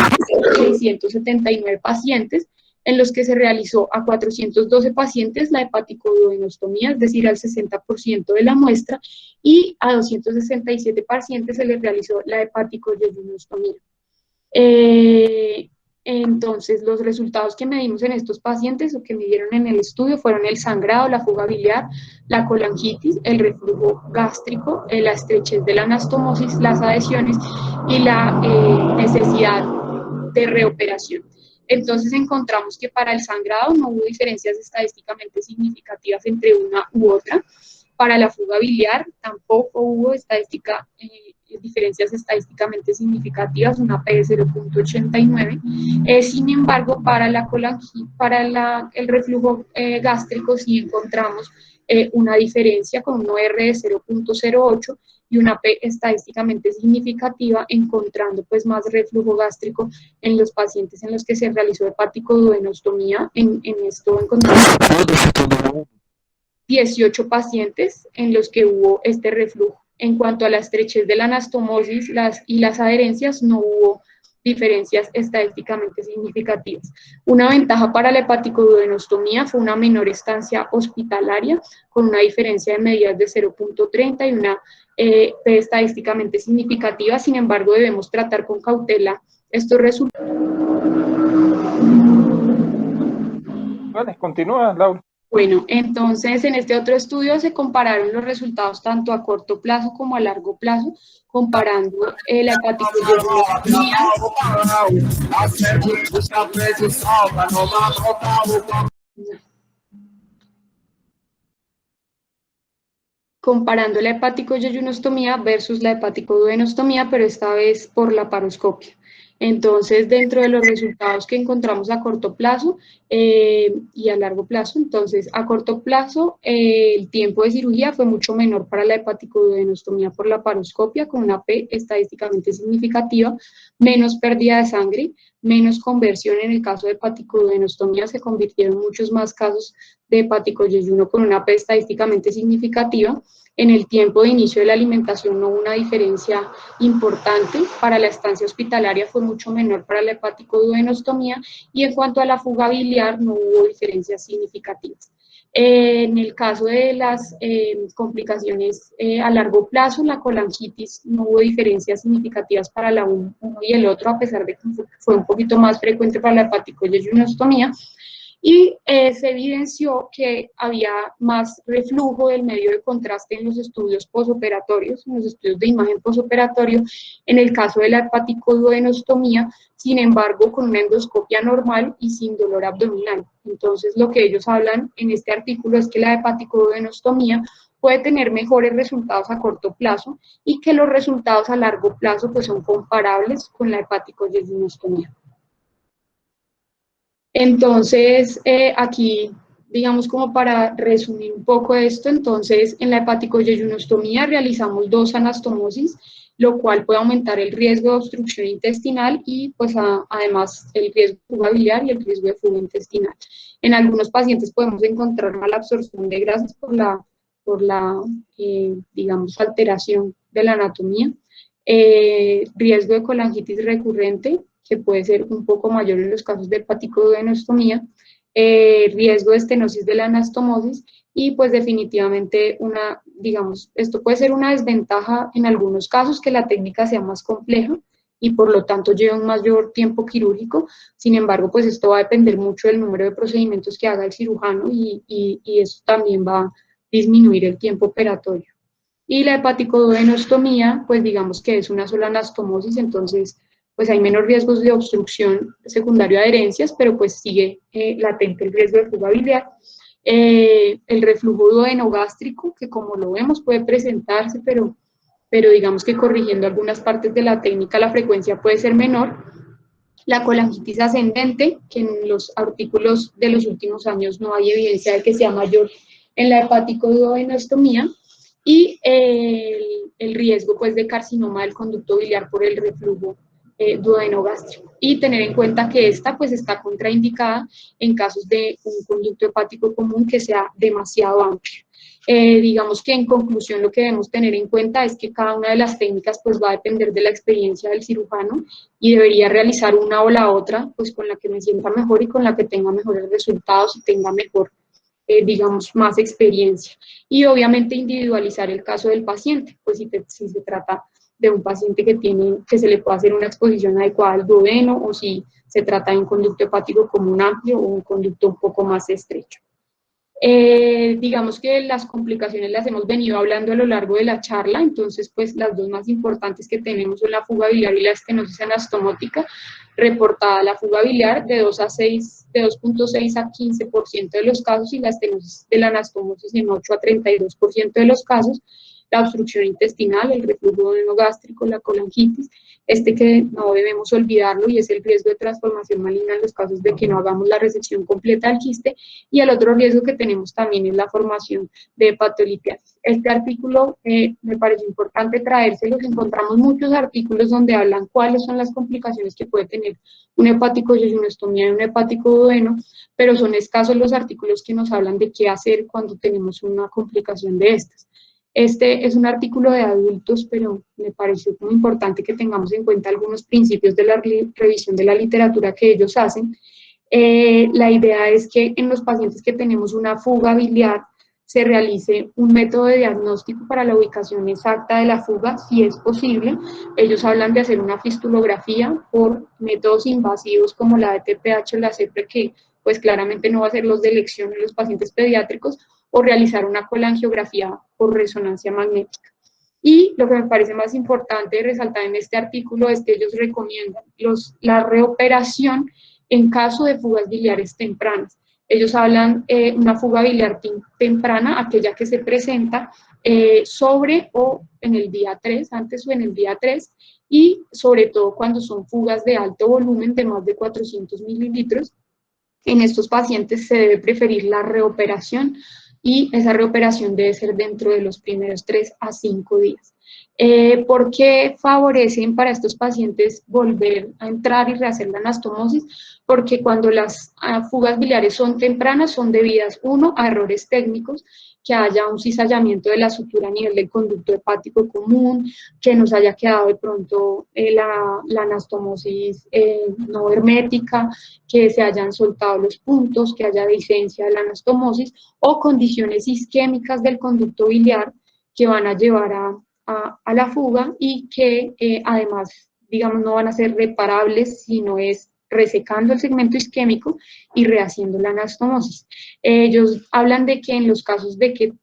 679 pacientes, en los que se realizó a 412 pacientes la hepaticoduodenostomía, es decir, al 60% de la muestra, y a 267 pacientes se les realizó la hepaticoyeyunostomía. Entonces, los resultados que medimos en estos pacientes o que midieron en el estudio fueron el sangrado, la fuga biliar, la colangitis, el reflujo gástrico, la estrechez de la anastomosis, las adhesiones y la necesidad de reoperación. Entonces encontramos que para el sangrado no hubo diferencias estadísticamente significativas entre una u otra. Para la fuga biliar tampoco hubo estadística diferencias estadísticamente significativas, una P de 0,89. Sin embargo, para el reflujo gástrico sí encontramos una diferencia con un R de 0,08 y una P estadísticamente significativa, encontrando pues más reflujo gástrico en los pacientes en los que se realizó hepaticoduodenostomía. En esto encontramos 18 pacientes en los que hubo este reflujo. En cuanto a la estrechez de la anastomosis y las adherencias, no hubo diferencias estadísticamente significativas. Una ventaja para la hepaticoduodenostomía fue una menor estancia hospitalaria, con una diferencia de medidas de 0,30 y una P estadísticamente significativa. Sin embargo, debemos tratar con cautela estos resultados. Vale, continúa, Laura. Bueno, entonces en este otro estudio se compararon los resultados tanto a corto plazo como a largo plazo, comparando la hepaticoduodenostomía versus la hepaticoduodenostomía, pero esta vez por la paroscopia. Entonces, dentro de los resultados que encontramos a corto plazo y a largo plazo, entonces a corto plazo el tiempo de cirugía fue mucho menor para la hepaticoduodenostomía por la paroscopia, con una P estadísticamente significativa, menos pérdida de sangre, menos conversión. En el caso de hepaticoduodenostomía se convirtieron muchos más casos de hepaticoyeyuno con una P estadísticamente significativa. En el tiempo de inicio de la alimentación no hubo una diferencia importante. Para la estancia hospitalaria fue mucho menor para la hepaticoduodenostomía, y en cuanto a la fuga biliar no hubo diferencias significativas. En el caso de las complicaciones a largo plazo, la colangitis, no hubo diferencias significativas para la uno y el otro, a pesar de que fue un poquito más frecuente para la hepaticoyeyunostomía. Y se evidenció que había más reflujo del medio de contraste en los estudios posoperatorios, en los estudios de imagen posoperatorio, en el caso de la hepaticoduodenostomía, sin embargo, con una endoscopia normal y sin dolor abdominal. Entonces, lo que ellos hablan en este artículo es que la hepaticoduodenostomía puede tener mejores resultados a corto plazo y que los resultados a largo plazo pues, son comparables con la hepaticoyeyunostomía. Entonces, aquí, digamos como para resumir un poco esto, entonces en la hepaticoyeyunostomía realizamos 2 anastomosis, lo cual puede aumentar el riesgo de obstrucción intestinal y pues además el riesgo de fuga biliar y el riesgo de fuga intestinal. En algunos pacientes podemos encontrar mala absorción de grasas por la digamos, alteración de la anatomía, riesgo de colangitis recurrente, que puede ser un poco mayor en los casos de hepaticoduodenostomía, riesgo de estenosis de la anastomosis y pues definitivamente digamos, esto puede ser una desventaja en algunos casos, que la técnica sea más compleja y por lo tanto lleva un mayor tiempo quirúrgico. Sin embargo, pues esto va a depender mucho del número de procedimientos que haga el cirujano y eso también va a disminuir el tiempo operatorio. Y la hepaticoduodenostomía, pues digamos que es una sola anastomosis, entonces pues hay menos riesgos de obstrucción secundario a adherencias, pero pues sigue latente el riesgo de fuga biliar. El reflujo duodenogástrico, que como lo vemos puede presentarse, pero digamos que corrigiendo algunas partes de la técnica la frecuencia puede ser menor. La colangitis ascendente, que en los artículos de los últimos años no hay evidencia de que sea mayor en la hepaticoduodenostomía, y el riesgo pues de carcinoma del conducto biliar por el reflujo duodenogástrico, y tener en cuenta que esta pues está contraindicada en casos de un conducto hepático común que sea demasiado amplio. Digamos que en conclusión lo que debemos tener en cuenta es que cada una de las técnicas pues va a depender de la experiencia del cirujano y debería realizar una o la otra pues con la que me sienta mejor y con la que tenga mejores resultados y tenga mejor digamos, más experiencia. Y obviamente individualizar el caso del paciente, pues si se trata de un paciente que se le puede hacer una exposición adecuada al duodeno, o si se trata de un conducto hepático común amplio o un conducto un poco más estrecho. Digamos que las complicaciones las hemos venido hablando a lo largo de la charla, entonces pues las dos más importantes que tenemos son la fuga biliar y la estenosis anastomótica. Reportada la fuga biliar de 2.6 a 15% de los casos, y la estenosis de la anastomosis en 8 a 32% de los casos. la obstrucción intestinal, el reflujo gástrico, la colangitis, que no debemos olvidarlo y es el riesgo de transformación maligna en los casos de que no hagamos la resección completa del quiste, y el otro riesgo que tenemos también es la formación de hepatolitiasis. Este artículo me parece importante traérselos. Encontramos muchos artículos donde hablan cuáles son las complicaciones que puede tener una hepaticoyeyunostomía y un hepático duodeno, pero son escasos los artículos que nos hablan de qué hacer cuando tenemos una complicación de estas. Este es un artículo de adultos, pero me pareció muy importante que tengamos en cuenta algunos principios de la revisión de la literatura que ellos hacen. La idea es que en los pacientes que tenemos una fuga biliar se realice un método de diagnóstico para la ubicación exacta de la fuga, si es posible. Ellos hablan de hacer una fistulografía por métodos invasivos como la DTPH o la CEPRE, que pues claramente no va a ser los de elección en los pacientes pediátricos, o realizar una colangiografía por resonancia magnética. Y lo que me parece más importante resaltar en este artículo es que ellos recomiendan la reoperación en caso de fugas biliares tempranas. Ellos hablan una fuga biliar temprana, aquella que se presenta sobre o en el día 3, antes o en el día 3, y sobre todo cuando son fugas de alto volumen de más de 400 mililitros. En estos pacientes se debe preferir la reoperación, y esa reoperación debe ser dentro de los primeros 3 a 5 días. ¿Por qué favorecen para estos pacientes volver a entrar y rehacer la anastomosis? Porque cuando las fugas biliares son tempranas, son debidas, uno, a errores técnicos, que haya un cizallamiento de la sutura a nivel del conducto hepático común, que nos haya quedado de pronto la anastomosis no hermética, que se hayan soltado los puntos, que haya dehiscencia de la anastomosis, o condiciones isquémicas del conducto biliar que van a llevar a la fuga y que además, digamos, no van a ser reparables, sino es resecando el segmento isquémico y rehaciendo la anastomosis. Ellos hablan de que en los casos de que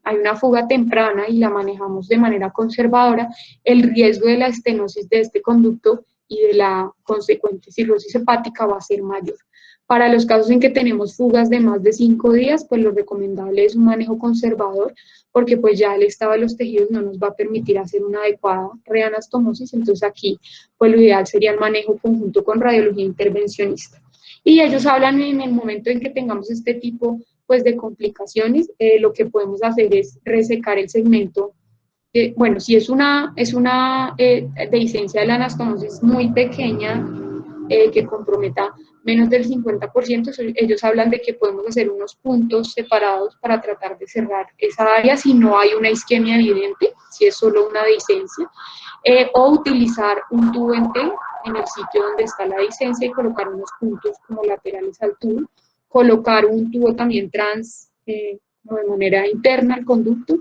hay una fuga temprana y la manejamos de manera conservadora, el riesgo de la estenosis de este conducto y de la consecuente cirrosis hepática va a ser mayor. Para los casos en que tenemos fugas de más de 5 días, pues lo recomendable es un manejo conservador, porque pues ya el estado de los tejidos no nos va a permitir hacer una adecuada reanastomosis. Entonces aquí pues lo ideal sería el manejo conjunto con radiología intervencionista. Y ellos hablan en el momento en que tengamos este tipo pues de complicaciones, lo que podemos hacer es resecar el segmento. Bueno, si es una dehiscencia de la anastomosis muy pequeña, que comprometa menos del 50%, ellos hablan de que podemos hacer unos puntos separados para tratar de cerrar esa área si no hay una isquemia evidente, si es solo una dehiscencia, o utilizar un tubo en T en el sitio donde está la dehiscencia y colocar unos puntos como laterales al tubo, colocar un tubo también trans como de manera interna al conducto,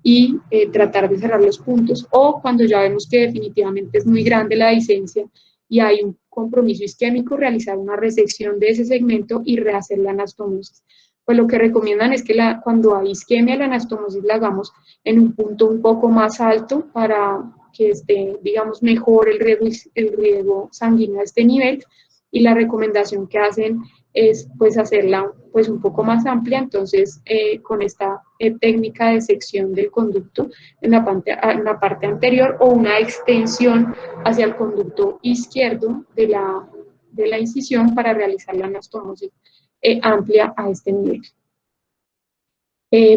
y tratar de cerrar los puntos, o cuando ya vemos que definitivamente es muy grande la dehiscencia y hay un compromiso isquémico, realizar una resección de ese segmento y rehacer la anastomosis. Pues lo que recomiendan es que cuando hay isquemia, la anastomosis la hagamos en un punto un poco más alto para que esté, digamos, mejor el riego sanguíneo a este nivel, y la recomendación que hacen es pues hacerla pues un poco más amplia, entonces con esta técnica de sección del conducto en la parte anterior, o una extensión hacia el conducto izquierdo de la incisión para realizar la anastomosis amplia a este nivel.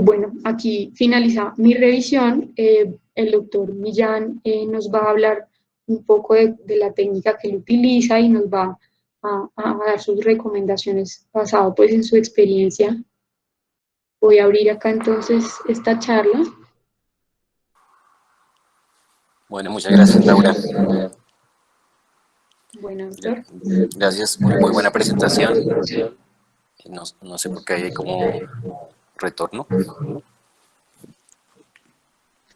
Bueno, aquí finaliza mi revisión. El doctor Millán nos va a hablar un poco de la técnica que él utiliza y nos va a dar sus recomendaciones basado pues en su experiencia. Voy a abrir acá entonces esta charla. Bueno, muchas gracias, Laura. Bueno, doctor. Gracias, muy buena presentación. No sé por qué hay como retorno.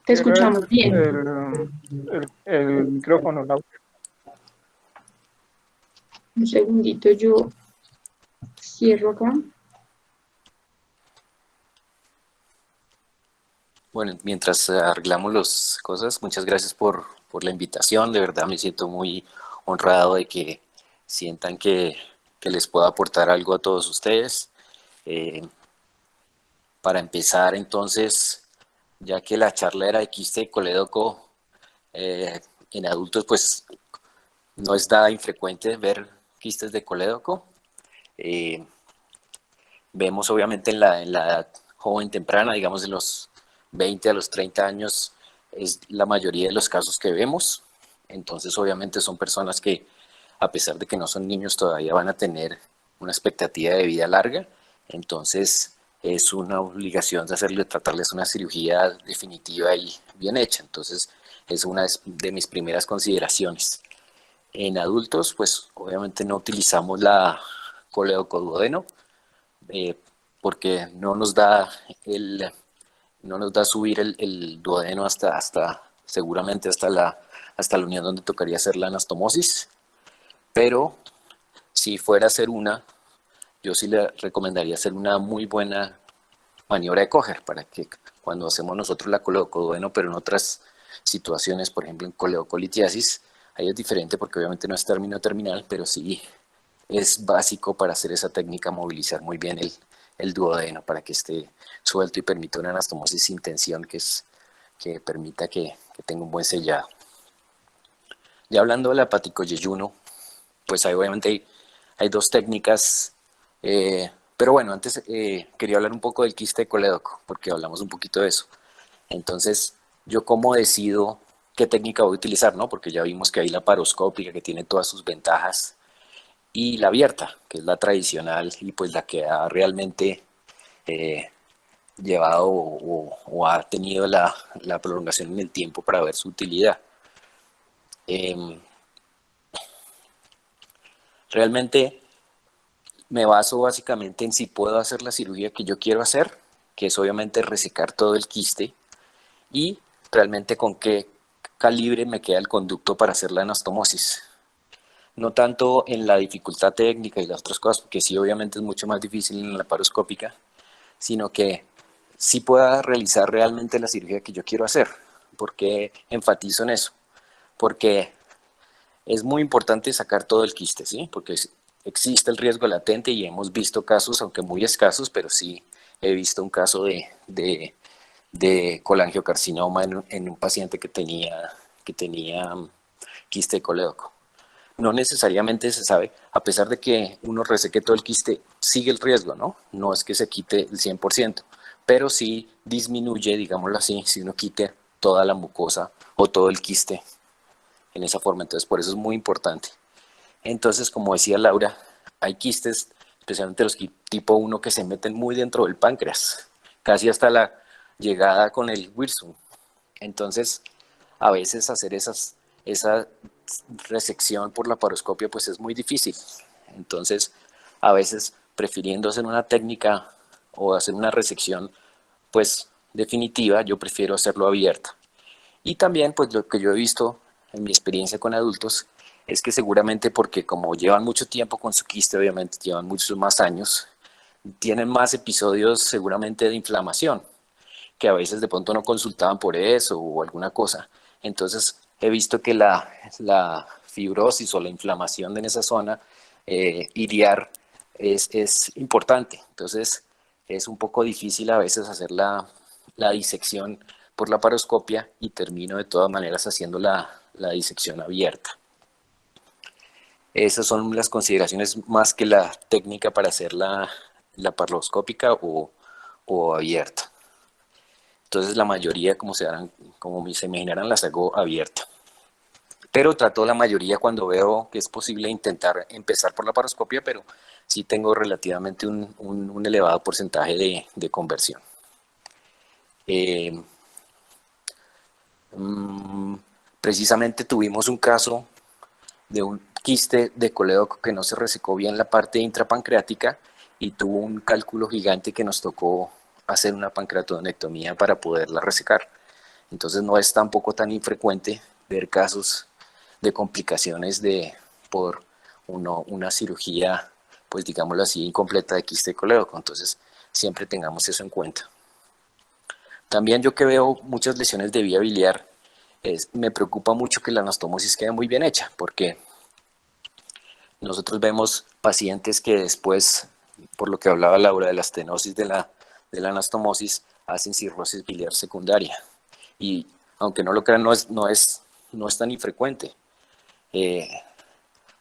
Te escuchamos bien. El micrófono, Laura. Un segundito, yo cierro acá. Bueno, mientras arreglamos las cosas, muchas gracias por la invitación. De verdad me siento muy honrado de que sientan que les puedo aportar algo a todos ustedes. Para empezar, entonces, ya que la charla era de quiste de colédoco. En adultos pues no es nada infrecuente ver quistes de colédoco. Vemos obviamente en la edad joven temprana, digamos de los 20 a los 30 años, es la mayoría de los casos que vemos. Entonces obviamente son personas que, a pesar de que no son niños, todavía van a tener una expectativa de vida larga. Entonces es una obligación de tratarles una cirugía definitiva y bien hecha. Entonces es una de mis primeras consideraciones. En adultos, pues obviamente no utilizamos la coledocoduodeno, porque no nos da subir el duodeno seguramente hasta la unión donde tocaría hacer la anastomosis. Pero si fuera a hacer yo sí le recomendaría hacer una muy buena maniobra de coger para que cuando hacemos nosotros la coledocoduodeno, pero en otras situaciones, por ejemplo en coledocolitiasis, ahí es diferente porque obviamente no es término terminal, pero sí es básico para hacer esa técnica, movilizar muy bien el duodeno para que esté suelto y permita una anastomosis sin tensión, que permita que tenga un buen sellado. Ya hablando del hepático yeyuno, pues obviamente hay dos técnicas, pero bueno, antes quería hablar un poco del quiste de colédoco, porque hablamos un poquito de eso. Entonces, yo cómo decido qué técnica voy a utilizar, ¿no? Porque ya vimos que hay la paroscópica, que tiene todas sus ventajas, y la abierta, que es la tradicional y pues la que ha realmente llevado o ha tenido la prolongación en el tiempo para ver su utilidad. Realmente me baso básicamente en si puedo hacer la cirugía que yo quiero hacer, que es obviamente resecar todo el quiste, y realmente con qué calibre me queda el conducto para hacer la anastomosis. No tanto en la dificultad técnica y las otras cosas, porque sí obviamente es mucho más difícil en la laparoscópica, sino que sí pueda realizar realmente la cirugía que yo quiero hacer. ¿Por qué enfatizo en eso? Porque es muy importante sacar todo el quiste, ¿sí? Porque existe el riesgo latente y hemos visto casos, aunque muy escasos, pero sí he visto un caso de colangiocarcinoma en un paciente que tenía quiste de colédoco. No necesariamente se sabe, a pesar de que uno reseque todo el quiste, sigue el riesgo, ¿no? No es que se quite el 100%, pero sí disminuye, digámoslo así, si uno quite toda la mucosa o todo el quiste en esa forma. Entonces, por eso es muy importante. Entonces, como decía Laura, hay quistes, especialmente los tipo 1, que se meten muy dentro del páncreas, casi hasta la llegada con el Wirsung. Entonces, a veces hacer esa resección por la paroscopia pues es muy difícil. Entonces, a veces prefiriendo hacer una técnica o hacer una resección pues definitiva, yo prefiero hacerlo abierta. Y también pues lo que yo he visto en mi experiencia con adultos es que seguramente porque como llevan mucho tiempo con su quiste, obviamente llevan muchos más años, tienen más episodios seguramente de inflamación, que a veces de pronto no consultaban por eso o alguna cosa. Entonces he visto que la fibrosis o la inflamación en esa zona iliar es importante. Entonces es un poco difícil a veces hacer la disección por la paroscopia y termino de todas maneras haciendo la disección abierta. Esas son las consideraciones más que la técnica para hacer la paroscópica o abierta. Entonces la mayoría, como se imaginarán, las hago abierta. Pero trato la mayoría cuando veo que es posible intentar empezar por la paroscopia, pero sí tengo relativamente un elevado porcentaje de conversión. Precisamente tuvimos un caso de un quiste de colédoco que no se resecó bien la parte intrapancreática y tuvo un cálculo gigante que nos tocó hacer una pancreatodonectomía para poderla resecar. Entonces no es tampoco tan infrecuente ver casos de complicaciones por una cirugía, pues digámoslo así, incompleta de quiste de colédoco. Entonces siempre tengamos eso en cuenta. También yo que veo muchas lesiones de vía biliar, me preocupa mucho que la anastomosis quede muy bien hecha, porque nosotros vemos pacientes que después, por lo que hablaba Laura de la estenosis de de la anastomosis hacen cirrosis biliar secundaria. Y aunque no lo crean, no es tan infrecuente.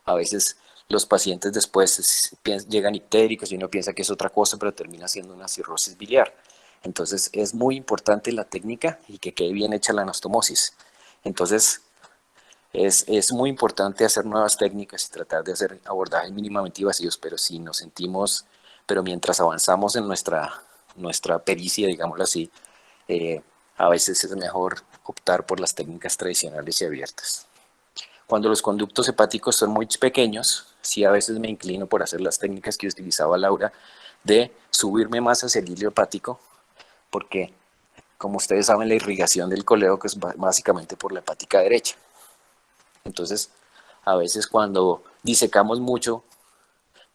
A veces los pacientes después llegan ictéricos y uno piensa que es otra cosa, pero termina siendo una cirrosis biliar. Entonces es muy importante la técnica y que quede bien hecha la anastomosis. Entonces es muy importante hacer nuevas técnicas y tratar de hacer abordajes mínimamente invasivos, pero si nos sentimos, pero mientras avanzamos en nuestra pericia, digámoslo así, a veces es mejor optar por las técnicas tradicionales y abiertas. Cuando los conductos hepáticos son muy pequeños, sí a veces me inclino por hacer las técnicas que utilizaba Laura, de subirme más hacia el hilo hepático, porque como ustedes saben, la irrigación del colédoco es básicamente por la hepática derecha. Entonces, a veces cuando disecamos mucho,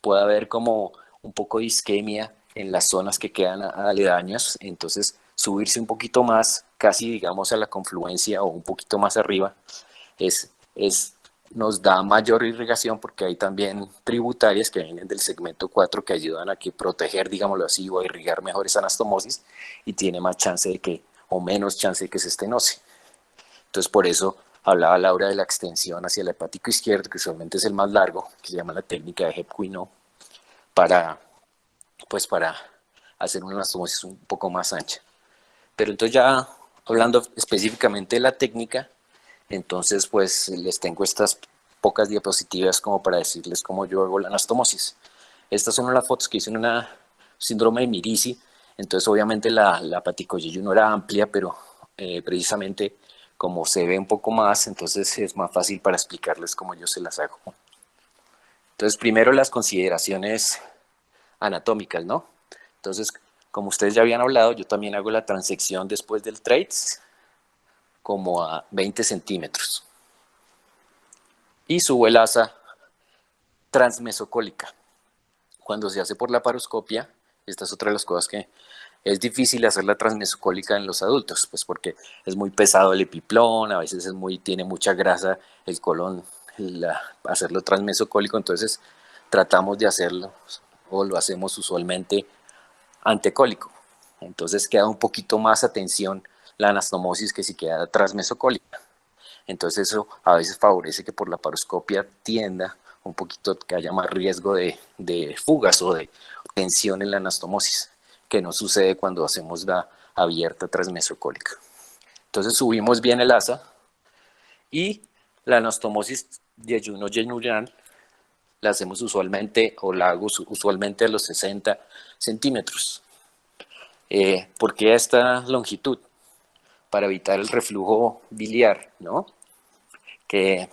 puede haber como un poco de isquemia en las zonas que quedan aledañas, entonces subirse un poquito más, casi digamos a la confluencia o un poquito más arriba, nos da mayor irrigación porque hay también tributarias que vienen del segmento 4 que ayudan a que proteger, digámoslo así, o a irrigar mejor esa anastomosis y tiene más chance de que, o menos chance de que se estenose. Entonces por eso hablaba Laura de la extensión hacia el hepático izquierdo, que usualmente es el más largo, que se llama la técnica de Hep-Quino, para hacer una anastomosis un poco más ancha. Pero entonces ya hablando específicamente de la técnica, entonces pues les tengo estas pocas diapositivas como para decirles cómo yo hago la anastomosis. Estas son las fotos que hice en una síndrome de Mirici, entonces obviamente la hepaticoyeyuno no era amplia, pero precisamente como se ve un poco más, entonces es más fácil para explicarles cómo yo se las hago. Entonces primero las consideraciones anatómicas, ¿no? Entonces, como ustedes ya habían hablado, yo también hago la transección después del TRACE, como a 20 centímetros. Y subo el asa transmesocólica. Cuando se hace por la paroscopia, esta es otra de las cosas que es difícil hacer la transmesocólica en los adultos, pues porque es muy pesado el epiplón, a veces tiene mucha grasa el colon, hacerlo transmesocólico, entonces tratamos de hacerlo, o lo hacemos usualmente antecólico. Entonces queda un poquito más atención la anastomosis que si queda transmesocólica. Entonces eso a veces favorece que por la paroscopia tienda un poquito que haya más riesgo de fugas o de tensión en la anastomosis, que no sucede cuando hacemos la abierta transmesocólica. Entonces subimos bien el asa y la anastomosis yeyuno-yenuyan la hacemos usualmente, o la hago usualmente a los 60 centímetros. ¿Por qué a esta longitud? Para evitar el reflujo biliar, ¿no? Que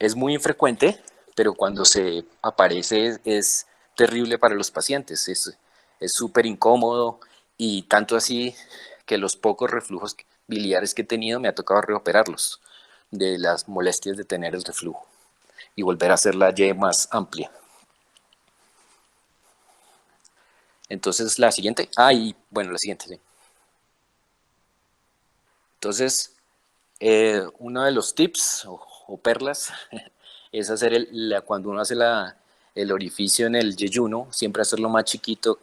es muy infrecuente, pero cuando se aparece es terrible para los pacientes, es súper incómodo y tanto así que los pocos reflujos biliares que he tenido me ha tocado reoperarlos de las molestias de tener el reflujo y volver a hacer la Y más amplia. Entonces la siguiente, la siguiente, sí. Entonces, uno de los tips o perlas es hacer cuando uno hace el orificio en el yeyuno, siempre hacerlo más chiquito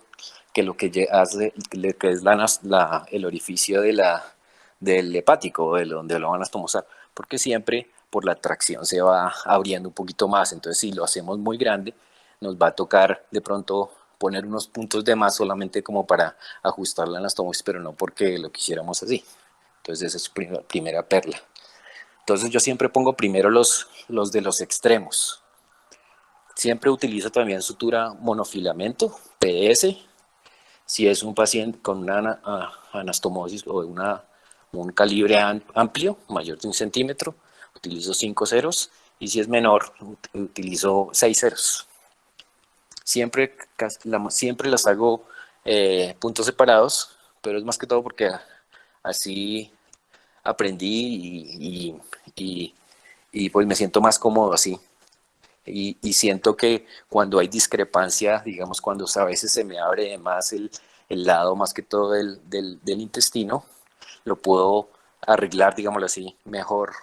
que lo que hace, que es el orificio del hepático, de donde lo van a estomosar, porque siempre por la tracción se va abriendo un poquito más. Entonces, si lo hacemos muy grande, nos va a tocar de pronto poner unos puntos de más solamente como para ajustar la anastomosis, pero no porque lo quisiéramos así. Entonces, esa es su primera perla. Entonces, yo siempre pongo primero los de los extremos. Siempre utilizo también sutura monofilamento, PS. Si es un paciente con una anastomosis o un calibre amplio, mayor de 1 centímetro, utilizo 5 ceros. Y si es menor, utilizo 6 ceros. Siempre las hago puntos separados, pero es más que todo porque así aprendí y pues me siento más cómodo así. Y siento que cuando hay discrepancia, digamos, cuando a veces se me abre más el lado más que todo del intestino, lo puedo arreglar, digámoslo así, mejor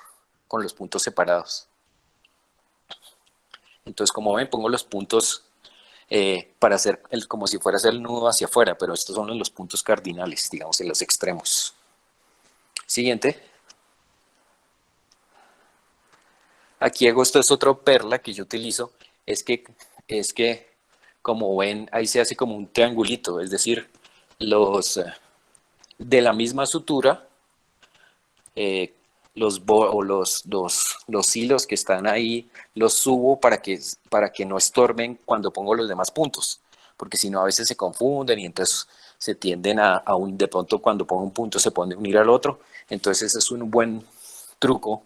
con los puntos separados. Entonces, como ven, pongo los puntos para hacer como si fuera a hacer el nudo hacia afuera, pero estos son los puntos cardinales, digamos, en los extremos. Siguiente. Aquí hago, esto es otra perla que yo utilizo, es que como ven, ahí se hace como un triangulito, es decir, de la misma sutura, los hilos que están ahí los subo para que no estorben cuando pongo los demás puntos, porque si no a veces se confunden y entonces se tienden de pronto cuando pongo un punto se pueden unir al otro. Entonces ese es un buen truco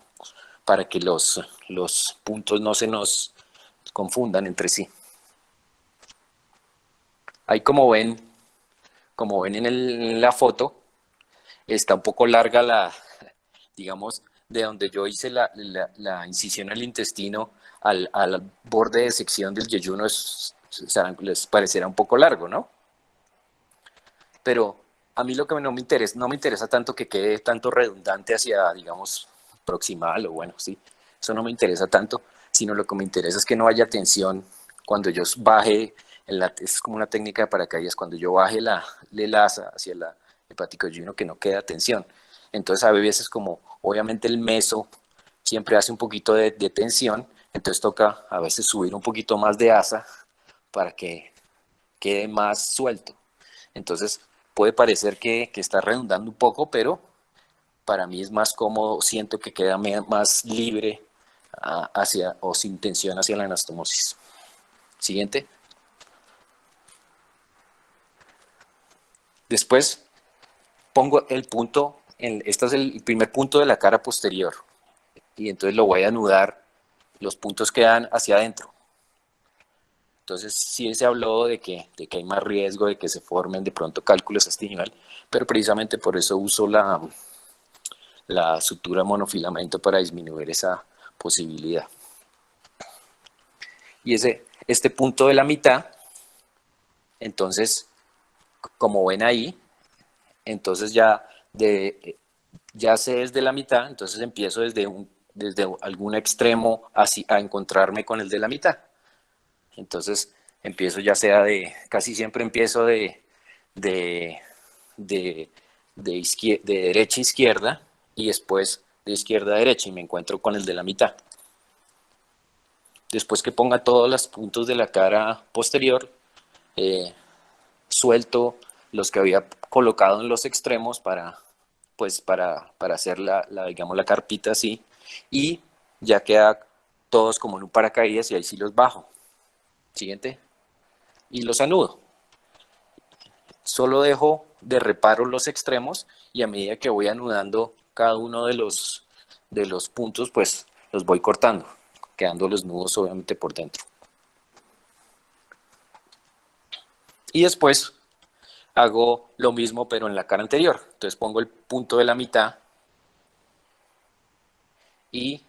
para que los puntos no se nos confundan entre sí. Ahí como ven en la foto, está un poco larga digamos, de donde yo hice la incisión al intestino al borde de sección del yeyuno, les parecerá un poco largo, ¿no? Pero a mí lo que no me interesa tanto que quede tanto redundante hacia, digamos, proximal o bueno, sí, eso no me interesa tanto, sino lo que me interesa es que no haya tensión cuando yo baje, es como una técnica de paracaídas, cuando yo baje el asa hacia el hepático yeyuno, que no queda tensión. Entonces a veces como obviamente el meso siempre hace un poquito de tensión, entonces toca a veces subir un poquito más de asa para que quede más suelto. Entonces puede parecer que está redundando un poco, pero para mí es más cómodo, siento que queda más libre o sin tensión hacia la anastomosis. Siguiente. Después pongo el punto, este es el primer punto de la cara posterior, y entonces lo voy a anudar, los puntos quedan hacia adentro. Entonces sí se habló de que hay más riesgo de que se formen de pronto cálculos a este nivel, pero precisamente por eso uso la sutura monofilamento para disminuir esa posibilidad. Y este punto de la mitad, entonces, como ven ahí, entonces ya sé desde la mitad, entonces empiezo desde algún extremo a encontrarme con el de la mitad. Entonces empiezo ya sea casi siempre empiezo de derecha a izquierda y después de izquierda a derecha y me encuentro con el de la mitad. Después que ponga todos los puntos de la cara posterior, suelto los que había colocado en los extremos para hacer digamos, la carpita así, y ya queda todos como en un paracaídas y ahí sí los bajo. Siguiente. Y los anudo. Solo dejo de reparo los extremos y a medida que voy anudando cada uno de los puntos, pues los voy cortando, quedando los nudos obviamente por dentro. Y después hago lo mismo pero en la cara anterior. Entonces pongo el punto de la mitad y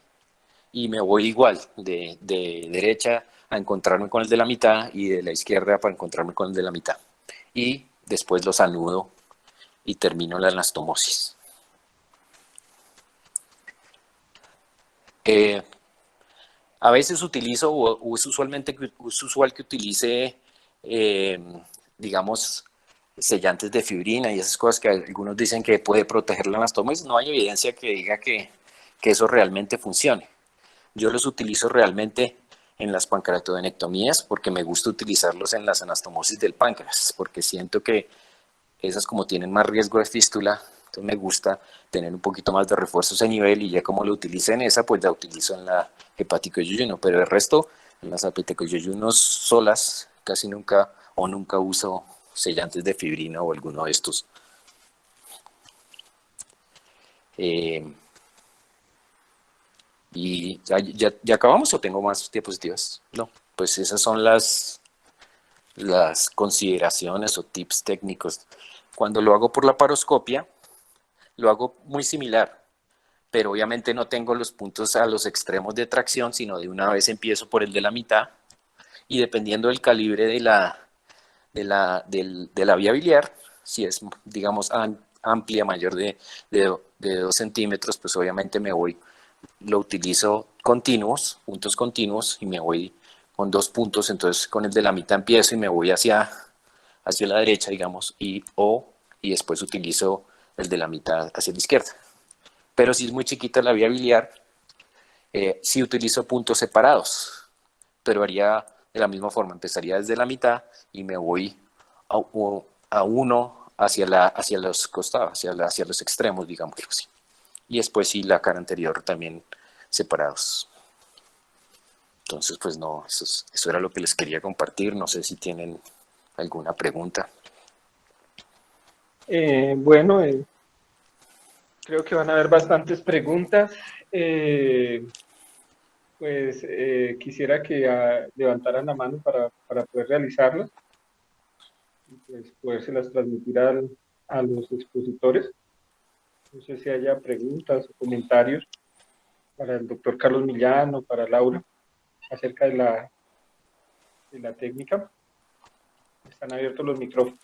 me voy igual de derecha a encontrarme con el de la mitad y de la izquierda para encontrarme con el de la mitad. Y después los anudo y termino la anastomosis. A veces utilizo, o es usual que utilice, digamos, sellantes de fibrina y esas cosas que algunos dicen que puede proteger la anastomosis. No hay evidencia que diga que eso realmente funcione. Yo los utilizo realmente en las pancreatodenectomías porque me gusta utilizarlos en las anastomosis del páncreas, porque siento que esas como tienen más riesgo de fístula, entonces me gusta tener un poquito más de refuerzo a ese nivel y ya como lo utilicé en esa, pues la utilizo en la hepático yeyuno, pero el resto, en las hepático yeyunos solas, casi nunca uso sellantes de fibrina o alguno de estos. ¿Y ya acabamos o tengo más diapositivas? No, pues esas son las consideraciones o tips técnicos. Cuando lo hago por la paroscopia, lo hago muy similar, pero obviamente no tengo los puntos a los extremos de tracción, sino de una vez empiezo por el de la mitad y dependiendo del calibre de la vía biliar, si es, digamos, amplia, mayor de 2 centímetros, pues obviamente lo utilizo continuos, puntos continuos, y me voy con 2 puntos, entonces con el de la mitad empiezo y me voy hacia la derecha, digamos, y después utilizo el de la mitad hacia la izquierda. Pero si es muy chiquita la vía biliar, sí utilizo puntos separados, pero haría de la misma forma, empezaría desde la mitad y me voy a uno hacia los costados, hacia los extremos, digámoslo así. Y después sí la cara anterior también separados. Entonces, pues no, eso era lo que les quería compartir. No sé si tienen alguna pregunta. Bueno, creo que van a haber bastantes preguntas. Quisiera que levantaran la mano para poder realizarlas y pues podérselas transmitir a los expositores. No sé si haya preguntas o comentarios para el doctor Carlos Millán o para Laura acerca de la técnica. Están abiertos los micrófonos.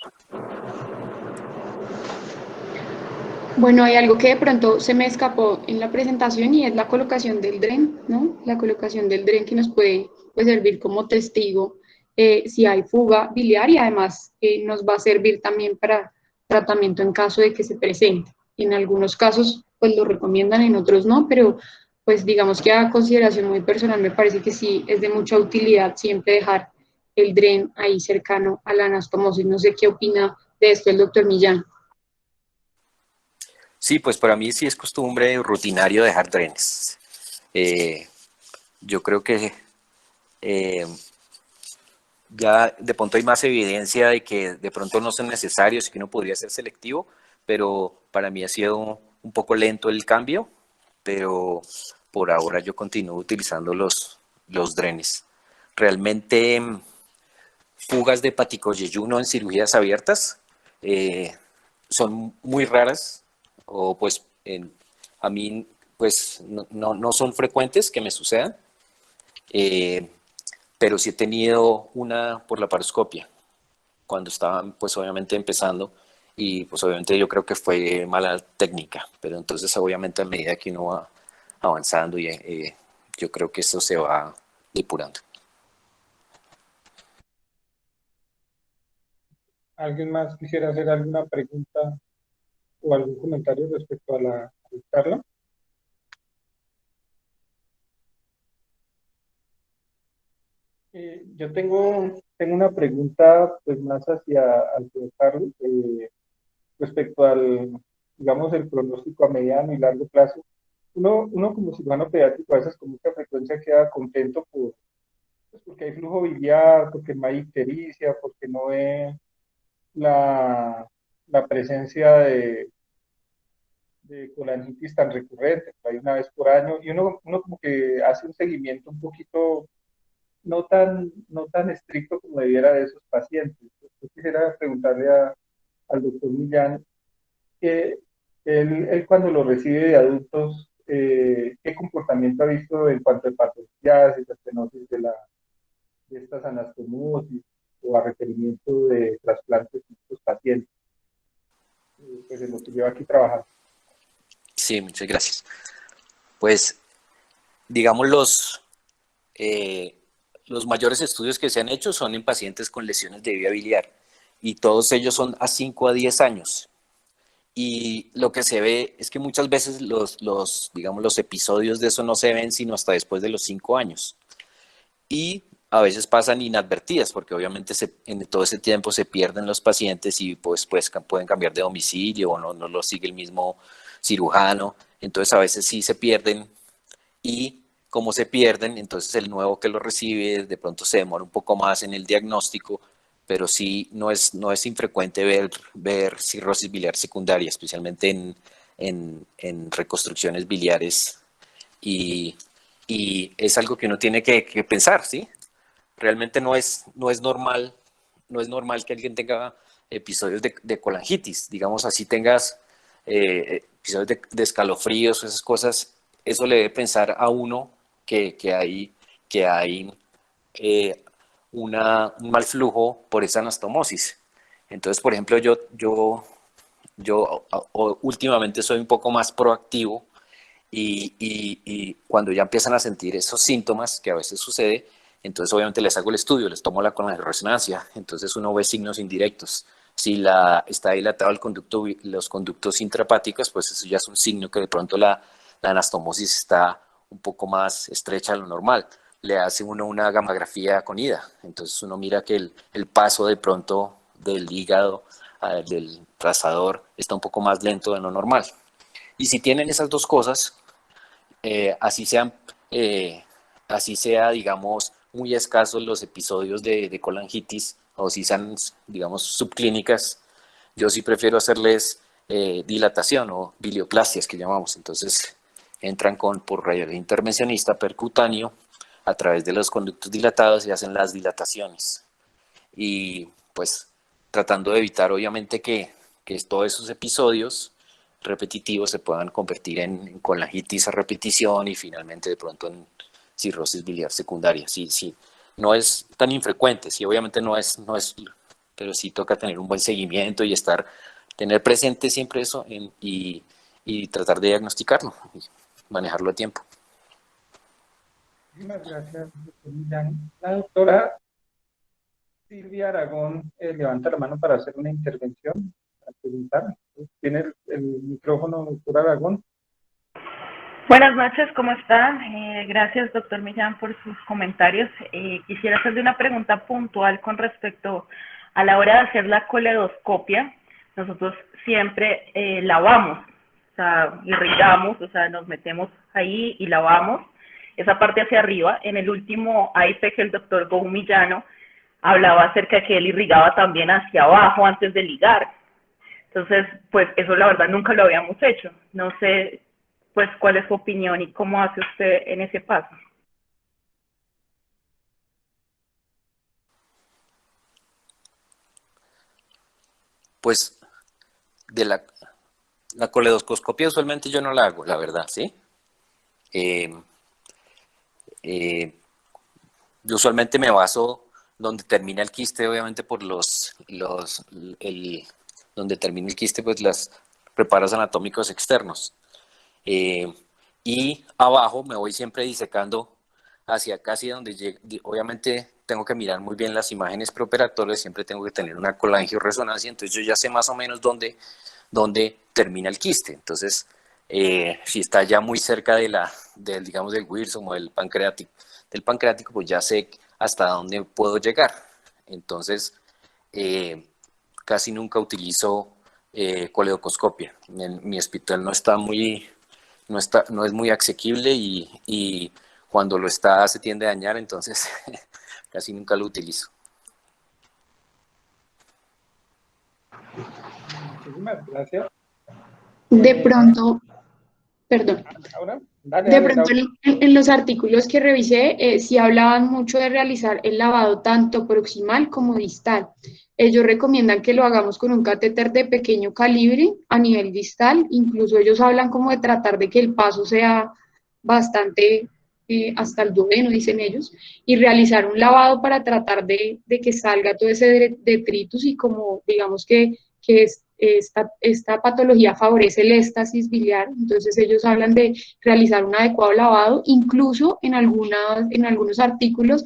Bueno, hay algo que de pronto se me escapó en la presentación y es la colocación del DREN, ¿no? La colocación del DREN que nos puede pues, servir como testigo si hay fuga biliar y además nos va a servir también para tratamiento en caso de que se presente. En algunos casos pues lo recomiendan, en otros no, pero pues digamos que a consideración muy personal me parece que sí es de mucha utilidad siempre dejar el DREN ahí cercano a la anastomosis. No sé qué opina de esto el doctor Millán. Sí, pues para mí sí es costumbre rutinario dejar drenes. Yo creo que ya de pronto hay más evidencia de que de pronto no son necesarios y que uno podría ser selectivo, pero para mí ha sido un poco lento el cambio, pero por ahora yo continúo utilizando los drenes. Realmente fugas de hepaticoyeyuno en cirugías abiertas son muy raras, o pues a mí pues no son frecuentes que me sucedan, pero sí he tenido una por la paroscopia, cuando estaba pues obviamente empezando, y pues obviamente yo creo que fue mala técnica, pero entonces obviamente a medida que uno va avanzando, yo creo que eso se va depurando. ¿Alguien más quisiera hacer alguna pregunta o algún comentario respecto a la charla? Yo tengo una pregunta pues más hacia Carlos respecto al, digamos, el pronóstico a mediano y largo plazo. Uno como cirujano pediátrico a veces con mucha frecuencia queda contento pues porque hay flujo biliar, porque no hay ictericia, porque no ve la presencia de colangitis tan recurrente, hay una vez por año, y uno como que hace un seguimiento un poquito no tan estricto como debiera de esos pacientes. Yo quisiera preguntarle al doctor Millán, que él cuando lo recibe de adultos, ¿qué comportamiento ha visto en cuanto a patologías, estenosis de estas anastomosis o a requerimiento de trasplantes en estos pacientes? Pues en lo que lleva aquí trabajando. Sí, muchas gracias. Pues, digamos, los mayores estudios que se han hecho son en pacientes con lesiones de vía biliar, y todos ellos son a 5 a 10 años. Y lo que se ve es que muchas veces digamos, los episodios de eso no se ven sino hasta después de los 5 años. Y a veces pasan inadvertidas, porque obviamente en todo ese tiempo se pierden los pacientes y pues pueden cambiar de domicilio o no lo sigue el mismo cirujano. Entonces a veces sí se pierden, y como se pierden, entonces el nuevo que lo recibe de pronto se demora un poco más en el diagnóstico, pero sí no es infrecuente ver cirrosis biliar secundaria, especialmente en reconstrucciones biliares, y, y es algo que uno tiene que pensar, ¿sí? Realmente no es normal que alguien tenga episodios de colangitis, digamos así, tengas episodios de escalofríos, esas cosas. Eso le debe pensar a uno que hay eh, un mal flujo por esa anastomosis. Entonces, por ejemplo, yo últimamente soy un poco más proactivo, y cuando ya empiezan a sentir esos síntomas, que a veces sucede, Entonces obviamente les hago el estudio, les tomo la resonancia, entonces uno ve signos indirectos. Si está dilatado los conductos intrahepáticos, pues eso ya es un signo que de pronto la anastomosis está un poco más estrecha de lo normal. Le hace uno una gammagrafía con ida, entonces uno mira que el paso de pronto del hígado del trazador está un poco más lento de lo normal. Y si tienen esas dos cosas, así sea, digamos, muy escasos los episodios de colangitis, o si sean, digamos, subclínicas, yo sí prefiero hacerles dilatación o bilioplastias que llamamos. Entonces entran por rayo intervencionista percutáneo a través de los conductos dilatados y hacen las dilataciones. Y pues tratando de evitar obviamente que todos esos episodios repetitivos se puedan convertir en colangitis a repetición y finalmente de pronto en cirrosis biliar secundaria. Sí, sí, no es tan infrecuente, sí, obviamente no es, pero sí toca tener un buen seguimiento y tener presente siempre eso y tratar de diagnosticarlo y manejarlo a tiempo. Muchísimas gracias, doctor Millán. La doctora Silvia Aragón levanta la mano para hacer una intervención, para preguntar. Tiene el micrófono, doctora Aragón. Buenas noches, ¿cómo está? Gracias, doctor Millán, por sus comentarios. Quisiera hacerle una pregunta puntual con respecto a la hora de hacer la coledoscopia. Nosotros siempre lavamos, o sea, irrigamos, o sea, nos metemos ahí y lavamos esa parte hacia arriba. En el último AIPEC, el doctor Millano hablaba acerca de que él irrigaba también hacia abajo antes de ligar. Entonces, pues eso la verdad nunca lo habíamos hecho. No sé, pues, ¿cuál es su opinión y cómo hace usted en ese paso? Pues de la coledoscopia usualmente yo no la hago, la verdad, ¿sí? Yo usualmente me baso donde termina el quiste, obviamente por donde termina el quiste, pues los preparos anatómicos externos. Y abajo me voy siempre disecando hacia casi donde llegue. Obviamente tengo que mirar muy bien las imágenes preoperatorias, siempre tengo que tener una colangioresonancia, entonces yo ya sé más o menos dónde termina el quiste. Entonces, si está ya muy cerca digamos, del Wilson o del pancreático, pues ya sé hasta dónde puedo llegar. Entonces, casi nunca utilizo coledocoscopia. Mi hospital no es muy asequible y cuando lo está se tiende a dañar, entonces casi nunca lo utilizo. Muchísimas gracias. De pronto, perdón. Ahora, dale, De pronto en los artículos que revisé, sí hablaban mucho de realizar el lavado tanto proximal como distal. Ellos recomiendan que lo hagamos con un catéter de pequeño calibre a nivel distal, incluso ellos hablan como de tratar de que el paso sea bastante hasta el duodeno, dicen ellos, y realizar un lavado para tratar de que salga todo ese detritus y como digamos que esta patología favorece el éstasis biliar, entonces ellos hablan de realizar un adecuado lavado, incluso en algunos artículos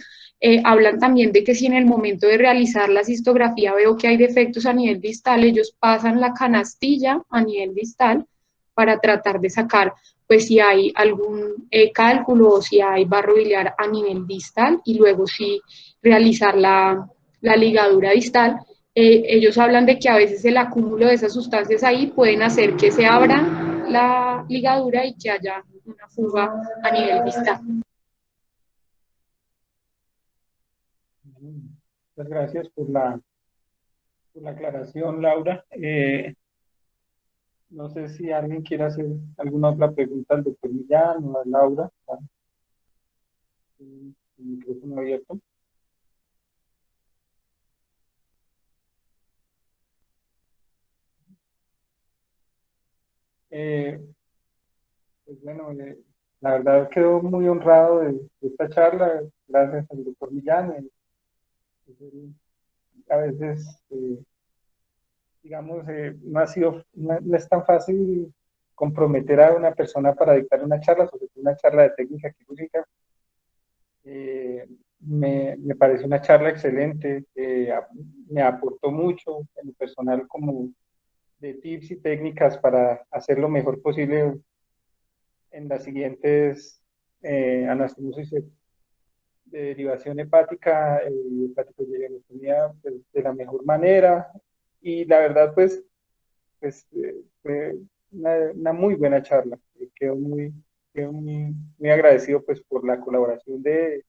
hablan también de que si en el momento de realizar la cistografía veo que hay defectos a nivel distal, ellos pasan la canastilla a nivel distal para tratar de sacar pues si hay algún cálculo o si hay barro biliar a nivel distal y luego sí realizar la ligadura distal. Ellos hablan de que a veces el acúmulo de esas sustancias ahí pueden hacer que se abra la ligadura y que haya una fuga a nivel distal. Muchas gracias por la aclaración, Laura. No sé si alguien quiere hacer alguna otra pregunta al doctor Millán o a Laura. El micrófono abierto. Pues bueno, la verdad quedo muy honrado de esta charla. Gracias al doctor Millán. A veces, digamos, no es tan fácil comprometer a una persona para dictar una charla, sobre todo una charla de técnica quirúrgica. me pareció una charla excelente, me aportó mucho en lo personal como de tips y técnicas para hacer lo mejor posible en las siguientes anastomosis de derivación hepática y hepatogenicidad pues, de la mejor manera. Y la verdad, pues fue una muy buena charla. Quedo muy agradecido pues, por la colaboración del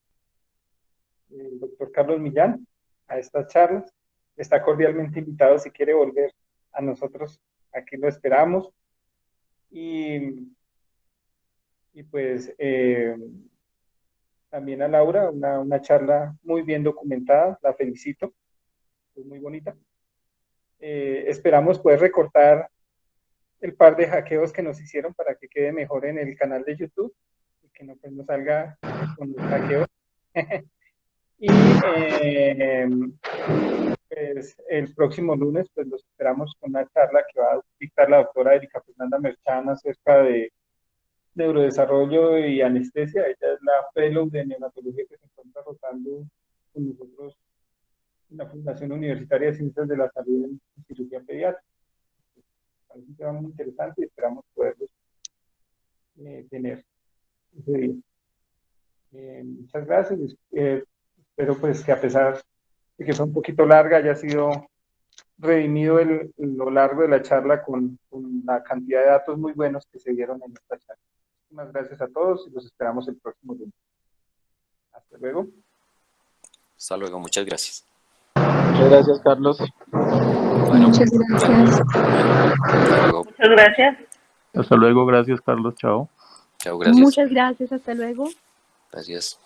doctor Carlos Millán a estas charlas. Está cordialmente invitado si quiere volver a nosotros. Aquí lo esperamos. Y pues también a Laura, una charla muy bien documentada, la felicito, es muy bonita. Esperamos poder recortar el par de hackeos que nos hicieron para que quede mejor en el canal de YouTube y que no, pues, no salga con los hackeos. Y pues, el próximo lunes pues los esperamos con una charla que va a dictar la doctora Erika Fernanda Merchán acerca de neurodesarrollo y anestesia. Ella es la fellow de neonatología que se encuentra rotando con nosotros en la Fundación Universitaria de Ciencias de la Salud en cirugía pediátrica. Es un tema muy interesante y esperamos poderlos tener ese día. Muchas gracias. Espero pues que a pesar de que fue un poquito larga, haya sido redimido lo largo de la charla con la cantidad de datos muy buenos que se dieron en esta charla. Muchas gracias a todos y los esperamos el próximo lunes. Hasta luego. Hasta luego, muchas gracias. Muchas gracias, Carlos. Bueno, Muchas gracias. hasta luego. Muchas gracias. Hasta luego, gracias, Carlos. Chao. Chao, gracias. Muchas gracias, hasta luego. Gracias.